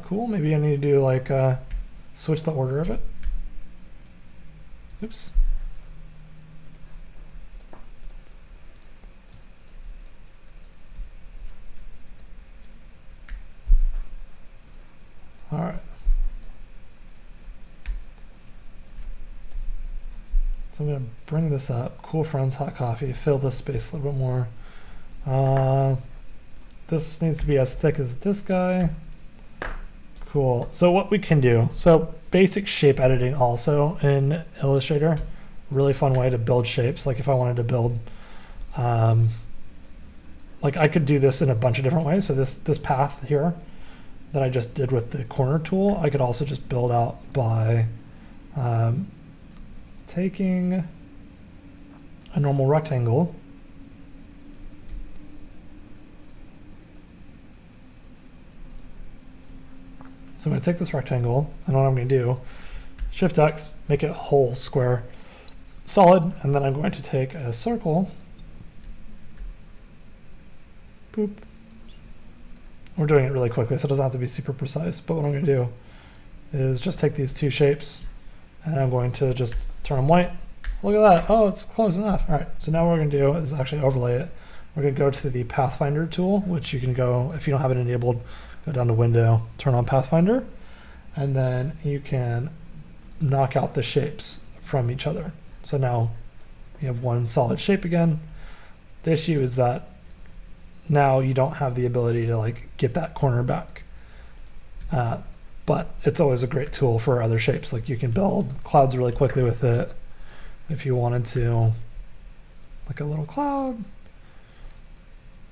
cool. Maybe I need to do like switch the order of it. Oops. All right. So I'm going to bring this up. Cool Friends Hot Coffee. Fill this space a little bit more. This needs to be as thick as this guy. Cool. So what we can do, so basic shape editing also in Illustrator. Really fun way to build shapes. Like if I wanted to build, like I could do this in a bunch of different ways. So this path here that I just did with the corner tool, I could also just build out by taking a normal rectangle so I'm going to take this rectangle and what I'm going to do, Shift X, make it whole square solid, and then I'm going to take a circle, boop. We're doing it really quickly so it doesn't have to be super precise, but what I'm going to do is just take these two shapes and I'm going to just turn them white. Look at that. Oh, it's close enough. All right. So now what we're going to do is actually overlay it. We're going to go to the Pathfinder tool, which you can go, if you don't have it enabled, go down to Window, turn on Pathfinder, and then you can knock out the shapes from each other. So now you have one solid shape again. The issue is that now you don't have the ability to like get that corner back. But it's always a great tool for other shapes. Like you can build clouds really quickly with it. If you wanted to, like a little cloud.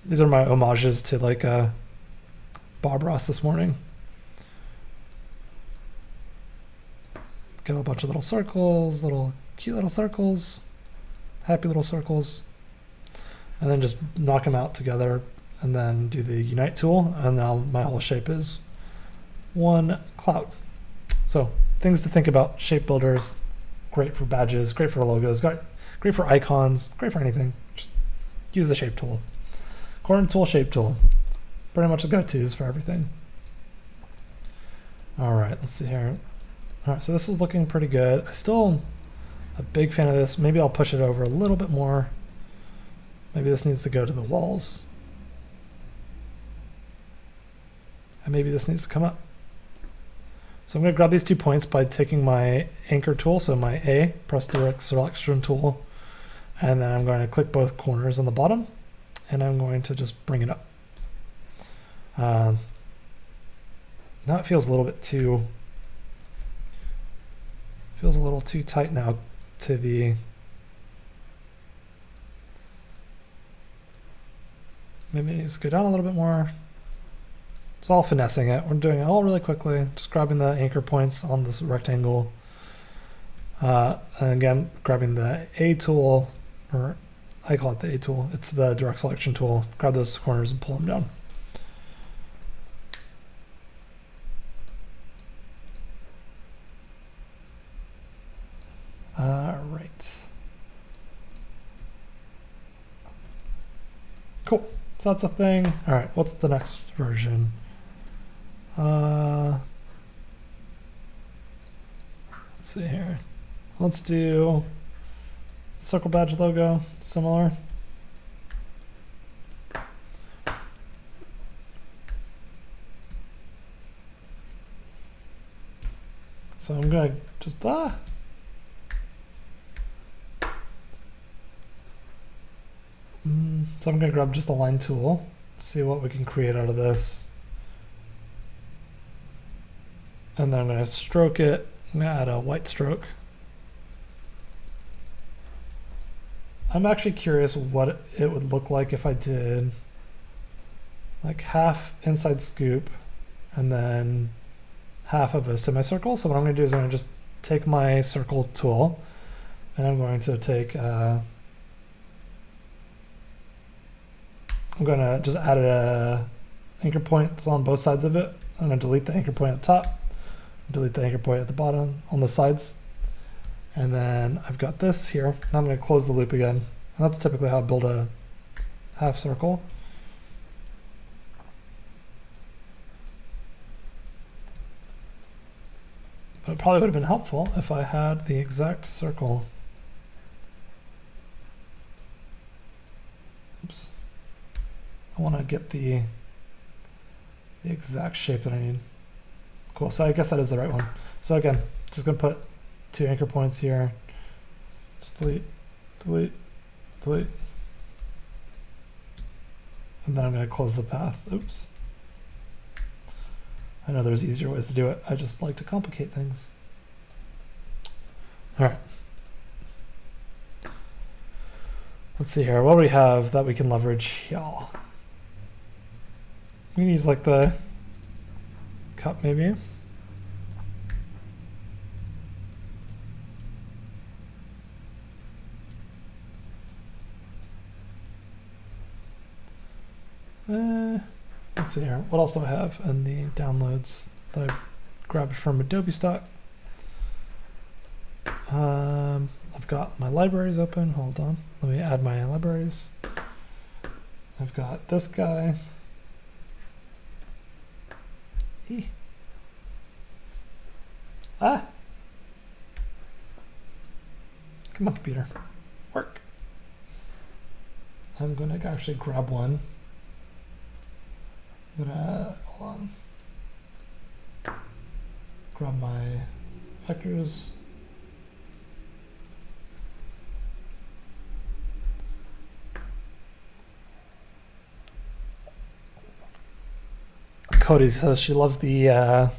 These are my homages to like Bob Ross this morning. Get a bunch of little circles, little cute little circles, happy little circles, and then just knock them out together and then do the Unite tool. And now my whole shape is one cloud. So things to think about, shape builders, great for badges, great for logos, great for icons, great for anything. Just use the shape tool. Corner tool, shape tool. It's pretty much the go-tos for everything. All right, let's see here. All right, so this is looking pretty good. I still a big fan of this. Maybe I'll push it over a little bit more. Maybe this needs to go to the walls. And maybe this needs to come up. So I'm going to grab these 2 points by taking my anchor tool, so my A, press direct selection tool, and then I'm going to click both corners on the bottom, and I'm going to just bring it up. Now it feels a little too tight now to the maybe it needs to go down a little bit more. It's all finessing it. We're doing it all really quickly, just grabbing the anchor points on this rectangle. And again, grabbing the A tool, or I call it the A tool. It's the direct selection tool. Grab those corners and pull them down. Right. Cool. So that's a thing. All right. What's the next version? Let's see here. Let's do circle badge logo, similar. So I'm going to just, so I'm going to grab just the line tool, see what we can create out of this. And then I'm going to stroke it. I'm going to add a white stroke. I'm actually curious what it would look like if I did like half inside scoop and then half of a semicircle. So what I'm going to do is I'm going to just take my circle tool and I'm going to take I'm going to just add a anchor point on both sides of it. I'm going to delete the anchor point at the top, delete the anchor point at the bottom on the sides. And then I've got this here. Now I'm going to close the loop again. And that's typically how I build a half circle. But it probably would have been helpful if I had the exact circle. Oops. I want to get the exact shape that I need. Cool, so I guess that is the right one. So again, just gonna put 2 anchor points here. Just delete, delete, delete. And then I'm gonna close the path. Oops. I know there's easier ways to do it. I just like to complicate things. All right. Let's see here. What do we have that we can leverage? Y'all. We can use like the cup maybe. Let's see here. What else do I have in the downloads that I grabbed from Adobe stock? I've got my libraries open. Hold on. Let me add my libraries. I've got this guy. Ah! Come on, computer. Work. I'm going to actually grab one. I'm gonna, hold on. Grab my vectors. Cody says she loves the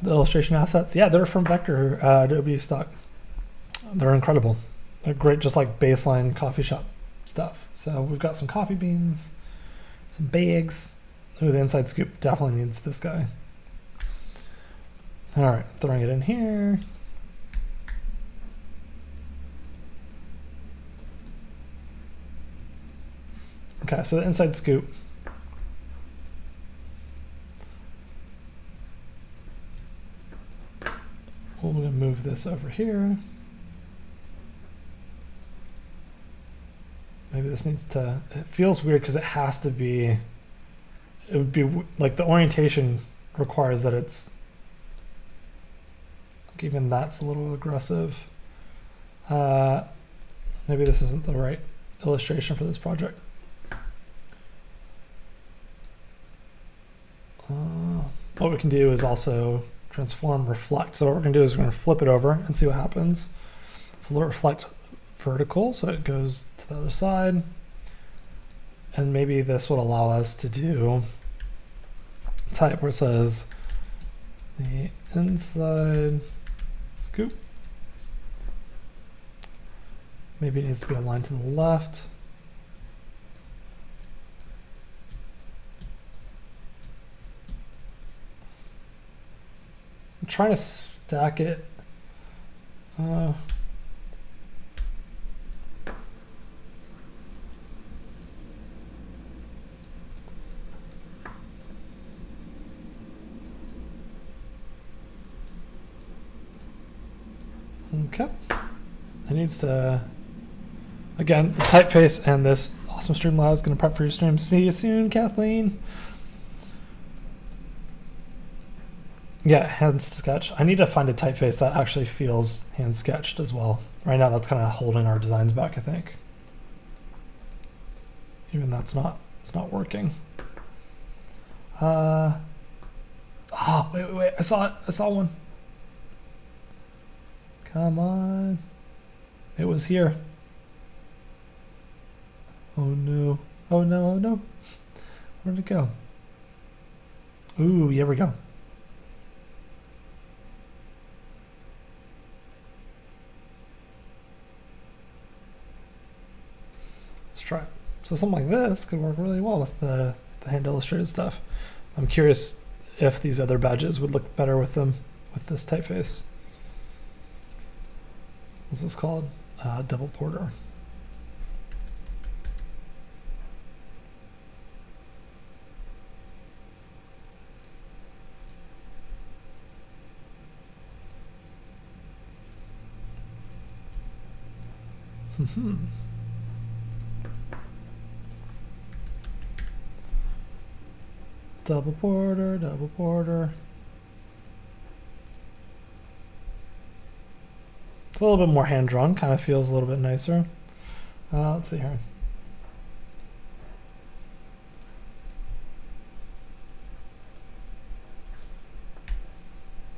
illustration assets. Yeah, they're from Vector, Adobe stock. They're incredible. They're great, just like baseline coffee shop stuff. So we've got some coffee beans, some bags. Ooh, the inside scoop definitely needs this guy. All right, throwing it in here. Okay, so the inside scoop. We're going to move this over here. maybe this needs to, it feels weird because it has to be, it would be like the orientation requires that it's, like even that's a little aggressive. Maybe this isn't the right illustration for this project. What we can do is also transform reflect. So what we're going to do is we're going to flip it over and see what happens. Reflect vertical, so it goes to the other side. And maybe this would allow us to do type where it says the inside scoop. Maybe it needs to be aligned to the left. I'm trying to stack it. Okay. It needs to, again, the typeface and this awesome Streamlabs is going to prep for your stream. See you soon, Kathleen. Yeah, hand sketch. I need to find a typeface that actually feels hand sketched as well. Right now, that's kind of holding our designs back, I think. Even that's not, it's not working. Oh, wait, I saw it. I saw one. Come on. It was here. Oh no. Oh no, oh no. Where'd it go? Ooh, here we go. Let's try it. So something like this could work really well with the hand illustrated stuff. I'm curious if these other badges would look better with them, with this typeface. What's this called? Double Porter. Double Porter, Double Porter. It's a little bit more hand-drawn, kind of feels a little bit nicer. Let's see here.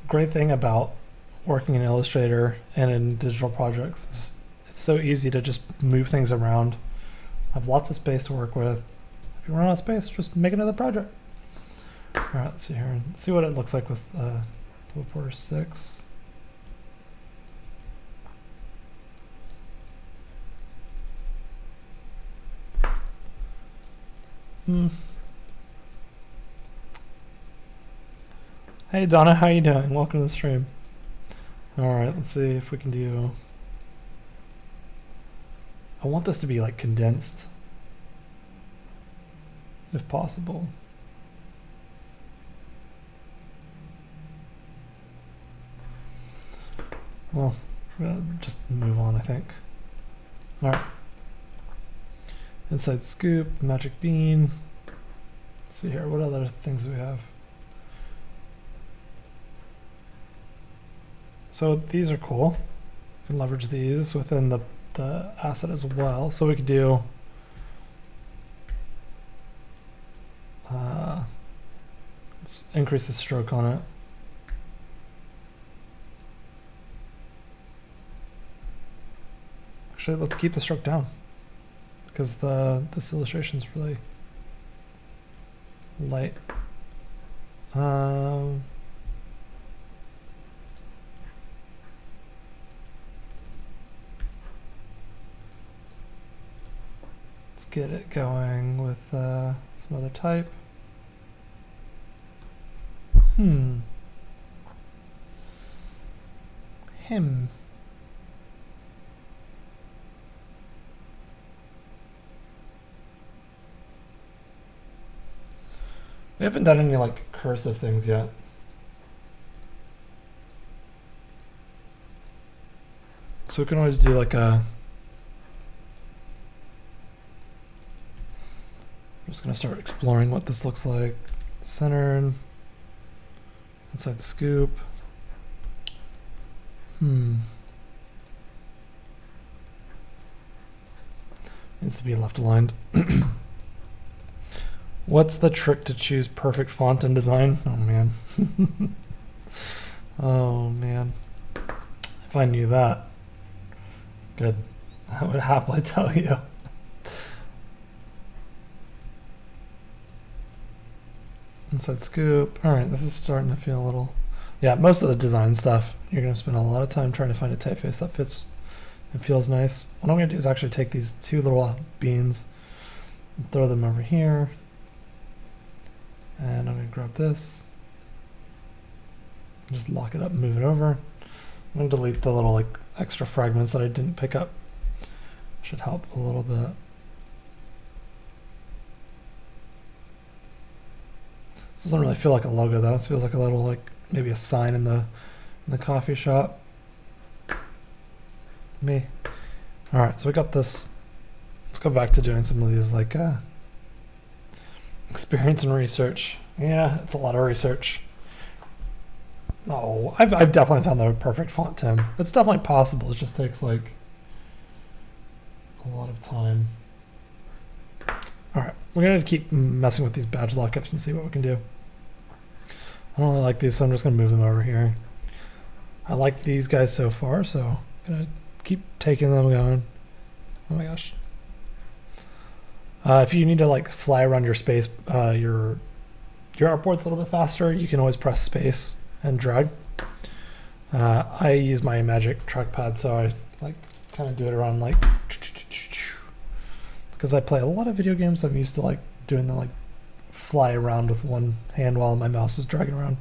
Great thing about working in Illustrator and in digital projects is it's so easy to just move things around. I have lots of space to work with. If you run out of space, just make another project. All right, let's see here. Let's see what it looks like with Double Porter 6. Hey Donna, how you doing? Welcome to the stream. All right, let's see if we can do. I want this to be like condensed, if possible. Well, we're gonna just move on, I think. All right. Inside scoop, magic bean. Let's see here, what other things do we have? So these are cool. We can leverage these within the asset as well. So we could do let's increase the stroke on it. Actually, let's keep the stroke down because this illustration is really light. Let's get it going with some other type. Him. We haven't done any like cursive things yet. So we can always do like a just gonna start exploring what this looks like. Center, inside scoop. Needs to be left aligned. What's the trick to choose perfect font and design? Oh man. Oh man. If I knew that. Good. I would happily tell you. Inside scoop. All right, this is starting to feel a little... Yeah, most of the design stuff, you're going to spend a lot of time trying to find a typeface that fits and feels nice. What I'm going to do is actually take these two little beans and throw them over here. And I'm going to grab this. Just lock it up and move it over. I'm going to delete the little like extra fragments that I didn't pick up. Should help a little bit. This doesn't really feel like a logo though. This feels like a little like maybe a sign in the coffee shop. Me. All right, so we got this. Let's go back to doing some of these like experience and research. Yeah, it's a lot of research. No, I've definitely found the perfect font, Tim. It's definitely possible. It just takes like a lot of time. All right, we're gonna keep messing with these badge lockups and see what we can do. I don't really like these, so I'm just gonna move them over here. I like these guys so far, so I'm gonna keep taking them going. Oh my gosh. If you need to like fly around your space, your artboard's a little bit faster, you can always press space and drag. I use my magic trackpad, so I like kind of do it around like, because I play a lot of video games. I'm used to like doing the like fly around with one hand while my mouse is dragging around.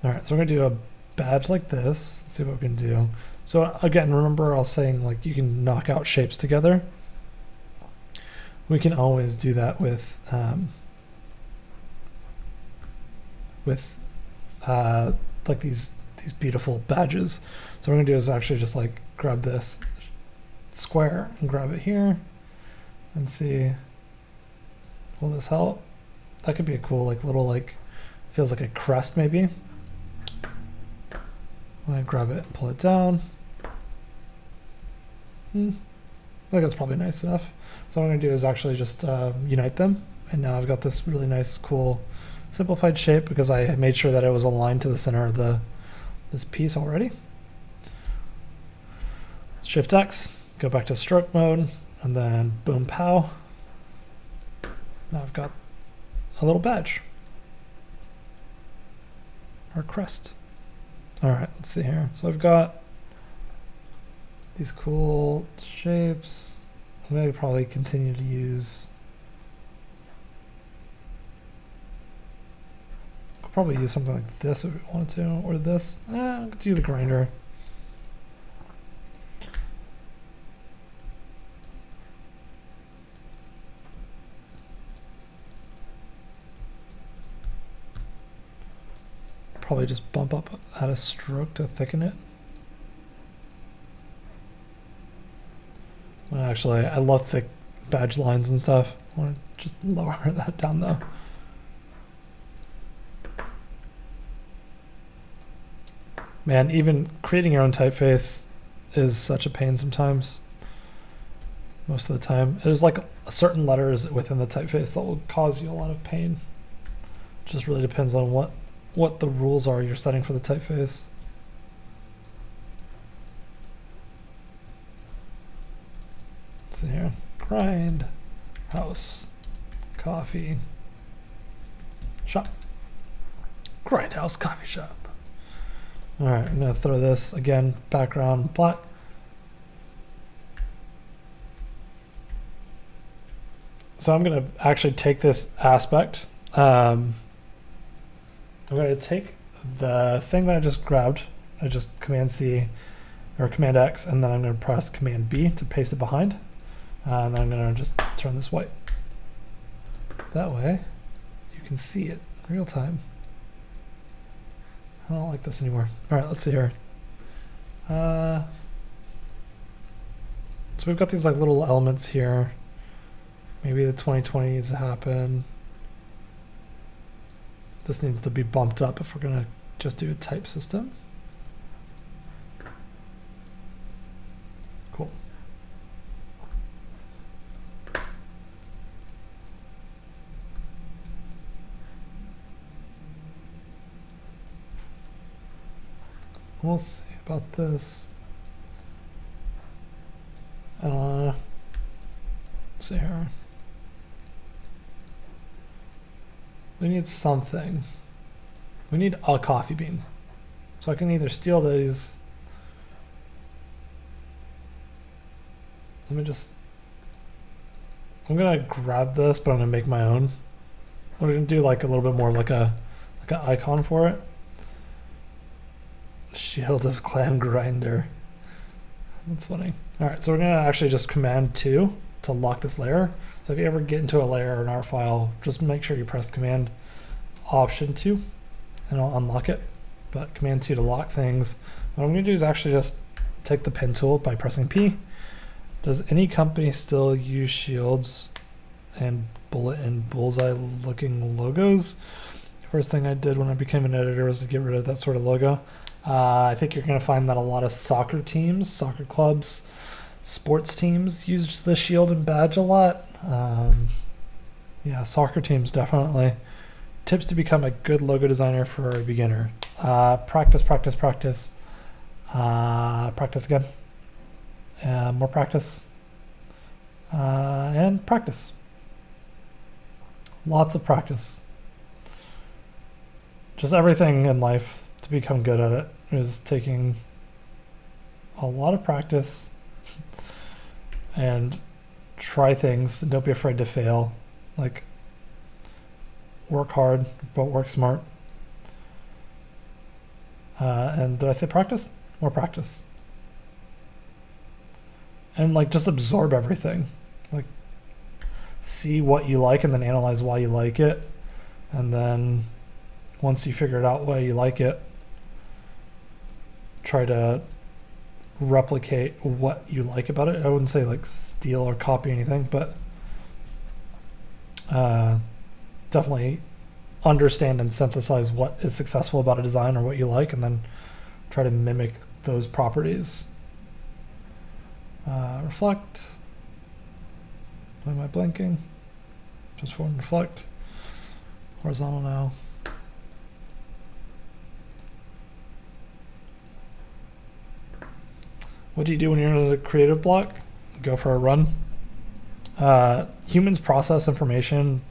All right, so we're gonna do a badge like this. Let's see what we can do. So again, remember I was saying like you can knock out shapes together. We can always do that with like these beautiful badges. So what we're gonna do is actually just like grab this square and grab it here and see, will this help? That could be a cool like little like, feels like a crest maybe. I'm gonna grab it and pull it down. I think that's probably nice enough. So what I'm gonna do is actually just unite them, and now I've got this really nice cool simplified shape because I made sure that it was aligned to the center of this piece already. Shift X, go back to stroke mode, and then boom pow. Now I've got a little badge or crest. All right, let's see here. So I've got these cool shapes. I'm gonna probably continue to use, I'll probably use something like this if we wanted to, or this. I could do the grinder. Probably just bump up at a stroke to thicken it. Well, actually, I love thick badge lines and stuff. I want to just lower that down though. Man, even creating your own typeface is such a pain sometimes. Most of the time. There's like certain letters within the typeface that will cause you a lot of pain. It just really depends on what the rules are you're setting for the typeface. So here, grind, house, coffee, shop. Grindhouse coffee shop. All right, I'm gonna throw this again, background black. So I'm gonna actually take this aspect. I'm gonna take the thing that I just grabbed. I just Command C or Command X, and then I'm gonna press Command B to paste it behind. And then I'm gonna just turn this white. That way you can see it in real time. I don't like this anymore. All right, let's see here. So we've got these like little elements here. Maybe the 2020 needs to happen. This needs to be bumped up if we're gonna just do a type system. Cool. We'll see about this. Let's see here. We need something. We need a coffee bean. So I can either steal these. Let me just, I'm gonna grab this, but I'm gonna make my own. We're gonna do like a little bit more like an icon for it. Shield of clam grinder. That's funny. All right, so we're gonna actually just Command 2 to lock this layer. So if you ever get into a layer or an art file, just make sure you press Command Option 2 and it'll unlock it. But Command 2 to lock things. What I'm gonna do is actually just take the pen tool by pressing P. Does any company still use shields and bullet and bullseye looking logos? First thing I did when I became an editor was to get rid of that sort of logo. I think you're going to find that a lot of soccer teams, soccer clubs, sports teams use the shield and badge a lot. Yeah, soccer teams definitely. Tips to become a good logo designer for a beginner. Practice, practice, practice. Practice again. More practice. And practice. Lots of practice. Just everything in life to become good at it is taking a lot of practice and try things and don't be afraid to fail. Like, work hard, but work smart. And did I say practice? More practice. And like just absorb everything. Like, see what you like and then analyze why you like it. And then once you figure it out why you like it, try to replicate what you like about it. I wouldn't say like steal or copy anything, but definitely understand and synthesize what is successful about a design or what you like, and then try to mimic those properties. Reflect. Why am I blinking? Transform, reflect. Horizontal now. What do you do when you're in a creative block? Go for a run. Humans process information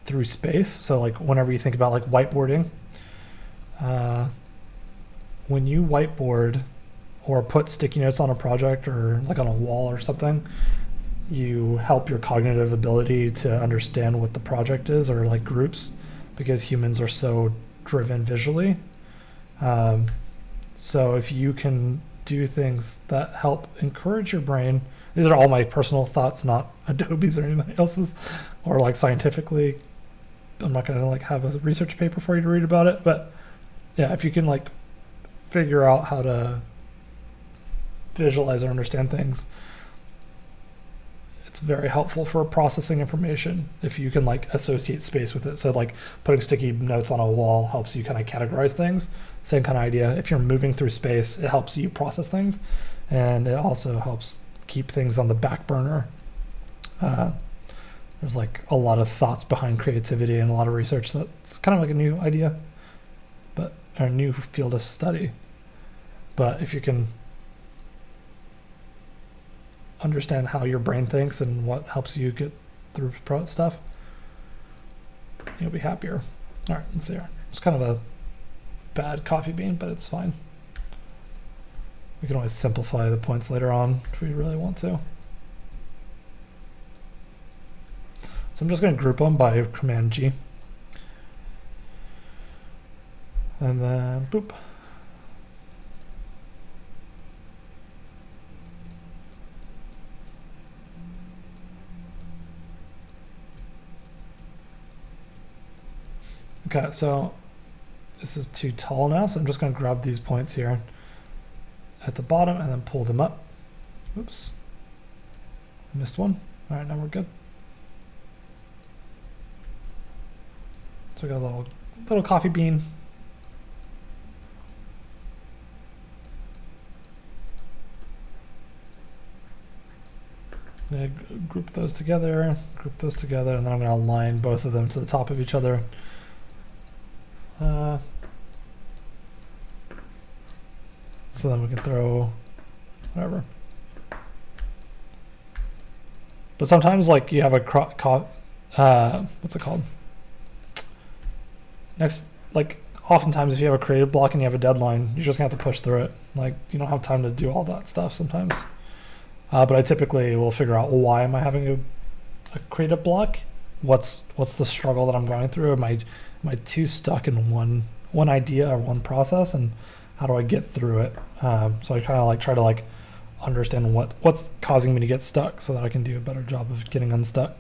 through space. So like whenever you think about like whiteboarding, when you whiteboard or put sticky notes on a project or like on a wall or something, you help your cognitive ability to understand what the project is, or like groups, because humans are so driven visually. So if you can do things that help encourage your brain, these are all my personal thoughts, not Adobe's or anybody else's, or like scientifically, I'm not going to like have a research paper for you to read about it, but yeah, if you can like figure out how to visualize or understand things, it's very helpful for processing information if you can like associate space with it. So like putting sticky notes on a wall helps you kind of categorize things. Same kind of idea. If you're moving through space, it helps you process things, and it also helps keep things on the back burner. There's like a lot of thoughts behind creativity and a lot of research that's kind of like a new idea, but a new field of study. But if you can understand how your brain thinks and what helps you get through stuff, you'll be happier. All right, let's see here. It's kind of a bad coffee bean, but it's fine. We can always simplify the points later on if we really want to. So I'm just going to group them by Command G. And then boop. Okay, so this is too tall now, so I'm just going to grab these points here at the bottom and then pull them up. Oops. Missed one. All right, now we're good. So we got a little coffee bean. I'm going to group those together, and then I'm going to align both of them to the top of each other. So then we can throw whatever. But sometimes, like, you have a what's it called? Oftentimes if you have a creative block and you have a deadline, you're just gonna have to push through it. Like, you don't have time to do all that stuff sometimes. But I typically will figure out, well, why am I having a creative block? What's the struggle that I'm going through? Am I too stuck in one idea or one process, and how do I get through it? So I kind of like try to like understand what's causing me to get stuck, so that I can do a better job of getting unstuck.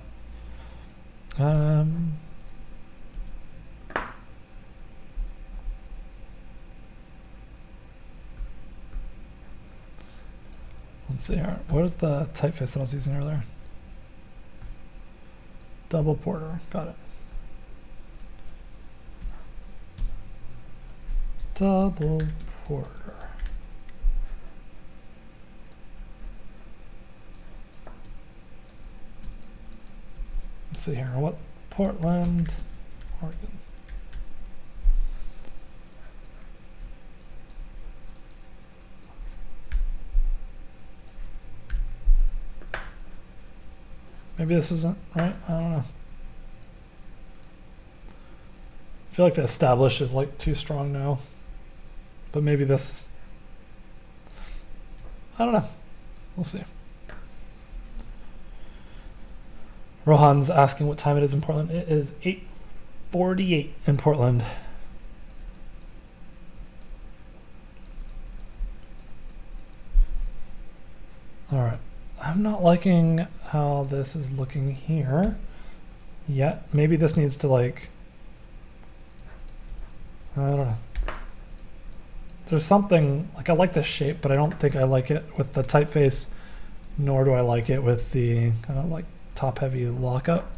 Let's see here. What was the typeface that I was using earlier? Double Porter. Got it. Double Porter. Let's see here. What? Portland, Oregon. Maybe this isn't right. I don't know. I feel like the establish is like too strong now. But maybe this, I don't know. We'll see. Rohan's asking what time it is in Portland. It is 8:48 in Portland. All right. I'm not liking how this is looking here yet. Maybe this needs to like, I don't know. There's something, like, I like the shape, but I don't think I like it with the typeface, nor do I like it with the kind of like top heavy lockup.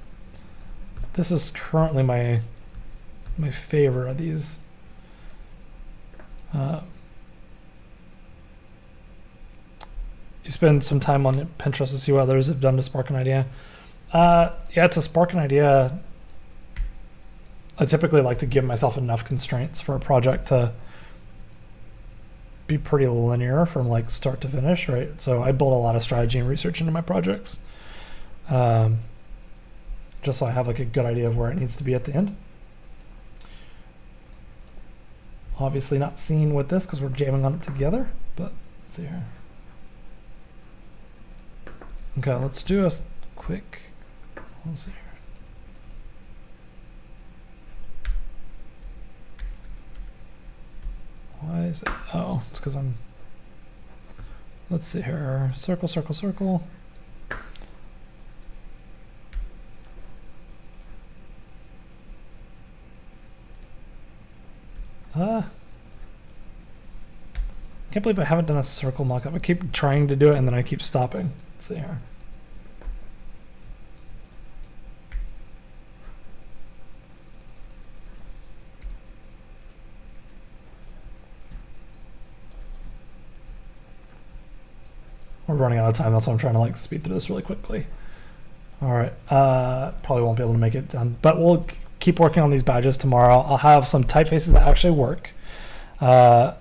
This is currently my favorite of these. You spend some time on Pinterest to see what others have done to spark an idea. Yeah, to spark an idea, I typically like to give myself enough constraints for a project to be pretty linear from like start to finish, right? So I build a lot of strategy and research into my projects, just so I have like a good idea of where it needs to be at the end. Obviously not seen with this because we're jamming on it together, but let's see here. Okay, let's do a quick, let's see here. Why is it, oh, it's because I'm, let's see here, circle, circle, circle. I can't believe I haven't done a circle mockup. I keep trying to do it and then I keep stopping. Let's see here. We're running out of time, that's why I'm trying to like speed through this really quickly. All right, probably won't be able to make it done, but we'll keep working on these badges tomorrow. I'll have some typefaces that actually work. So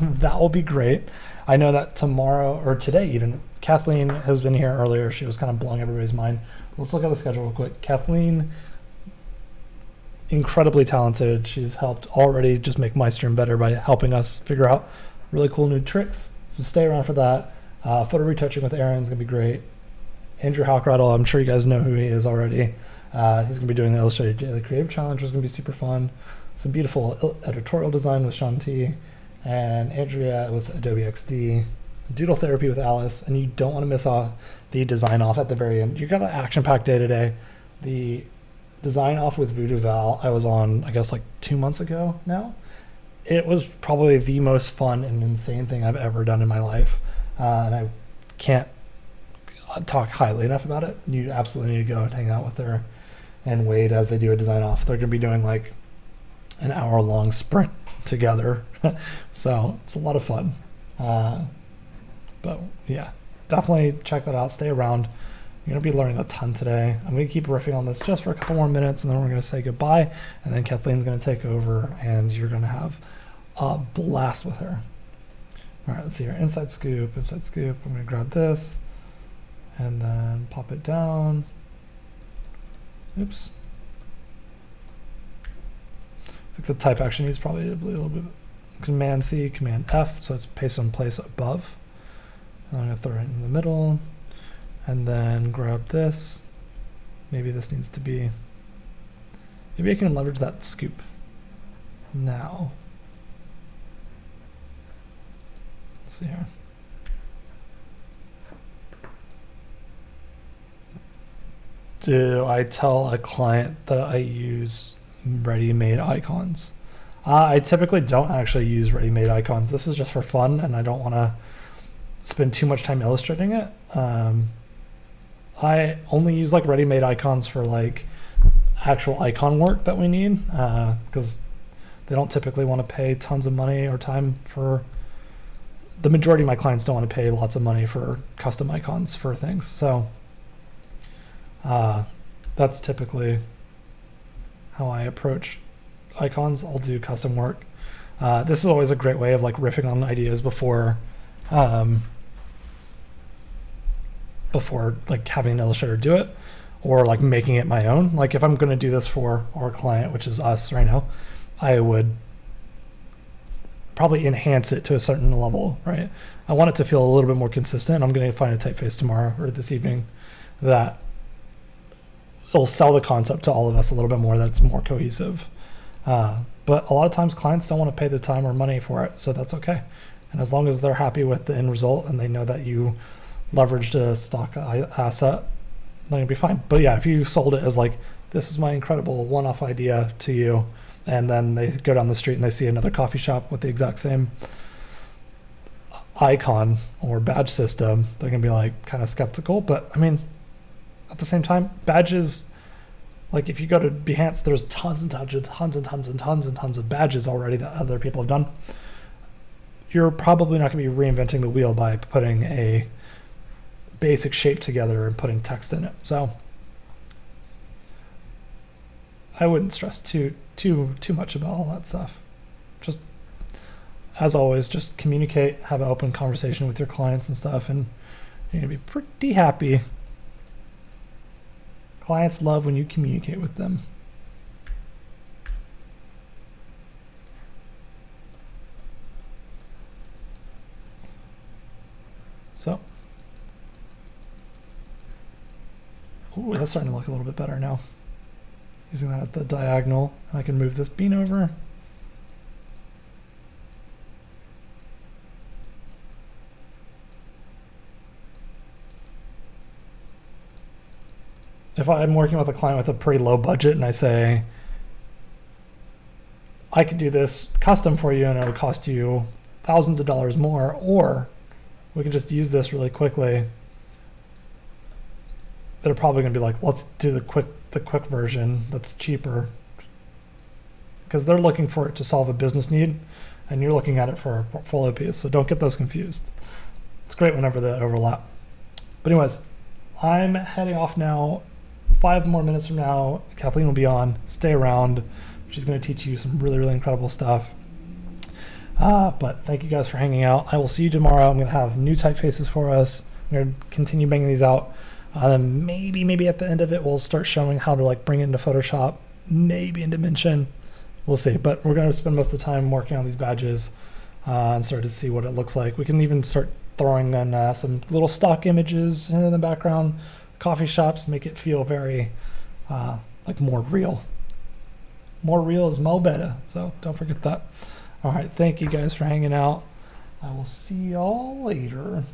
that will be great. I know that tomorrow, or today even, Kathleen, who was in here earlier, she was kind of blowing everybody's mind. Let's look at the schedule real quick. Kathleen, incredibly talented. She's helped already just make my stream better by helping us figure out really cool new tricks. So stay around for that. Photo retouching with Aaron is going to be great. Andrew Halkrattle, I'm sure you guys know who he is already. He's going to be doing the Illustrator Daily Creative Challenge, which is going to be super fun. Some beautiful editorial design with Sean T. And Andrea with Adobe XD. Doodle therapy with Alice. And you don't want to miss off the design off at the very end. You got an action-packed day today. The design off with Voodoo Val, I was on, I guess, like 2 months ago now. It was probably the most fun and insane thing I've ever done in my life. And I can't talk highly enough about it. You absolutely need to go and hang out with her. and Wade as they do a design off. They're going to be doing like an hour-long sprint together. So it's a lot of fun. But yeah, definitely check that out. Stay around. You're going to be learning a ton today. I'm going to keep riffing on this just for a couple more minutes, and then we're going to say goodbye, and then Kathleen's going to take over, and you're going to have a blast with her. All right, let's see here. Inside scoop, inside scoop. I'm going to grab this and then pop it down. Oops. I think the type action needs probably a little bit. Command C, Command F, so it's paste in place above. I'm going to throw it in the middle, and then grab this. Maybe this needs to be, maybe I can leverage that scoop now. Let's see here. Do I tell a client that I use ready-made icons? I typically don't actually use ready-made icons. This is just for fun, and I don't want to spend too much time illustrating it. I only use like ready-made icons for like actual icon work that we need, because they don't typically want to pay tons of money or time for. The majority of my clients don't want to pay lots of money for custom icons for things. So that's typically how I approach icons. I'll do custom work. This is always a great way of like riffing on ideas before like having an illustrator do it, or like making it my own. Like if I'm going to do this for our client, which is us right now, I would probably enhance it to a certain level, right? I want it to feel a little bit more consistent. I'm going to find a typeface tomorrow or this evening that will sell the concept to all of us a little bit more, that's more cohesive. But a lot of times clients don't want to pay the time or money for it, so that's okay. And as long as they're happy with the end result and they know that you leveraged a stock asset, they're going to be fine. But yeah, if you sold it as like, this is my incredible one-off idea to you, and then they go down the street and they see another coffee shop with the exact same icon or badge system, they're going to be like kind of skeptical. But I mean, at the same time, badges, like if you go to Behance, there's tons of badges already that other people have done. You're probably not going to be reinventing the wheel by putting a basic shape together and putting text in it. So I wouldn't stress too much about all that stuff. Just, as always, just communicate, have an open conversation with your clients and stuff, and you're going to be pretty happy. Clients love when you communicate with them. So, ooh, that's starting to look a little bit better now. Using that as the diagonal, and I can move this bean over. If I'm working with a client with a pretty low budget and I say, I could do this custom for you and it'll cost you thousands of dollars more, or we can just use this really quickly, they're probably going to be like, let's do the quick version that's cheaper, because they're looking for it to solve a business need and you're looking at it for a portfolio piece. So don't get those confused. It's great whenever they overlap. But anyways, I'm heading off now. 5 more minutes from now, Kathleen will be on. Stay around. She's going to teach you some really, really incredible stuff. But thank you guys for hanging out. I will see you tomorrow. I'm going to have new typefaces for us. I'm going to continue banging these out. Then maybe at the end of it, we'll start showing how to like bring it into Photoshop, maybe in Dimension. We'll see. But we're going to spend most of the time working on these badges and start to see what it looks like. We can even start throwing in some little stock images in the background. Coffee shops, make it feel very like more real. More real is mo better, so don't forget that. All right, thank you guys for hanging out. I will see y'all later.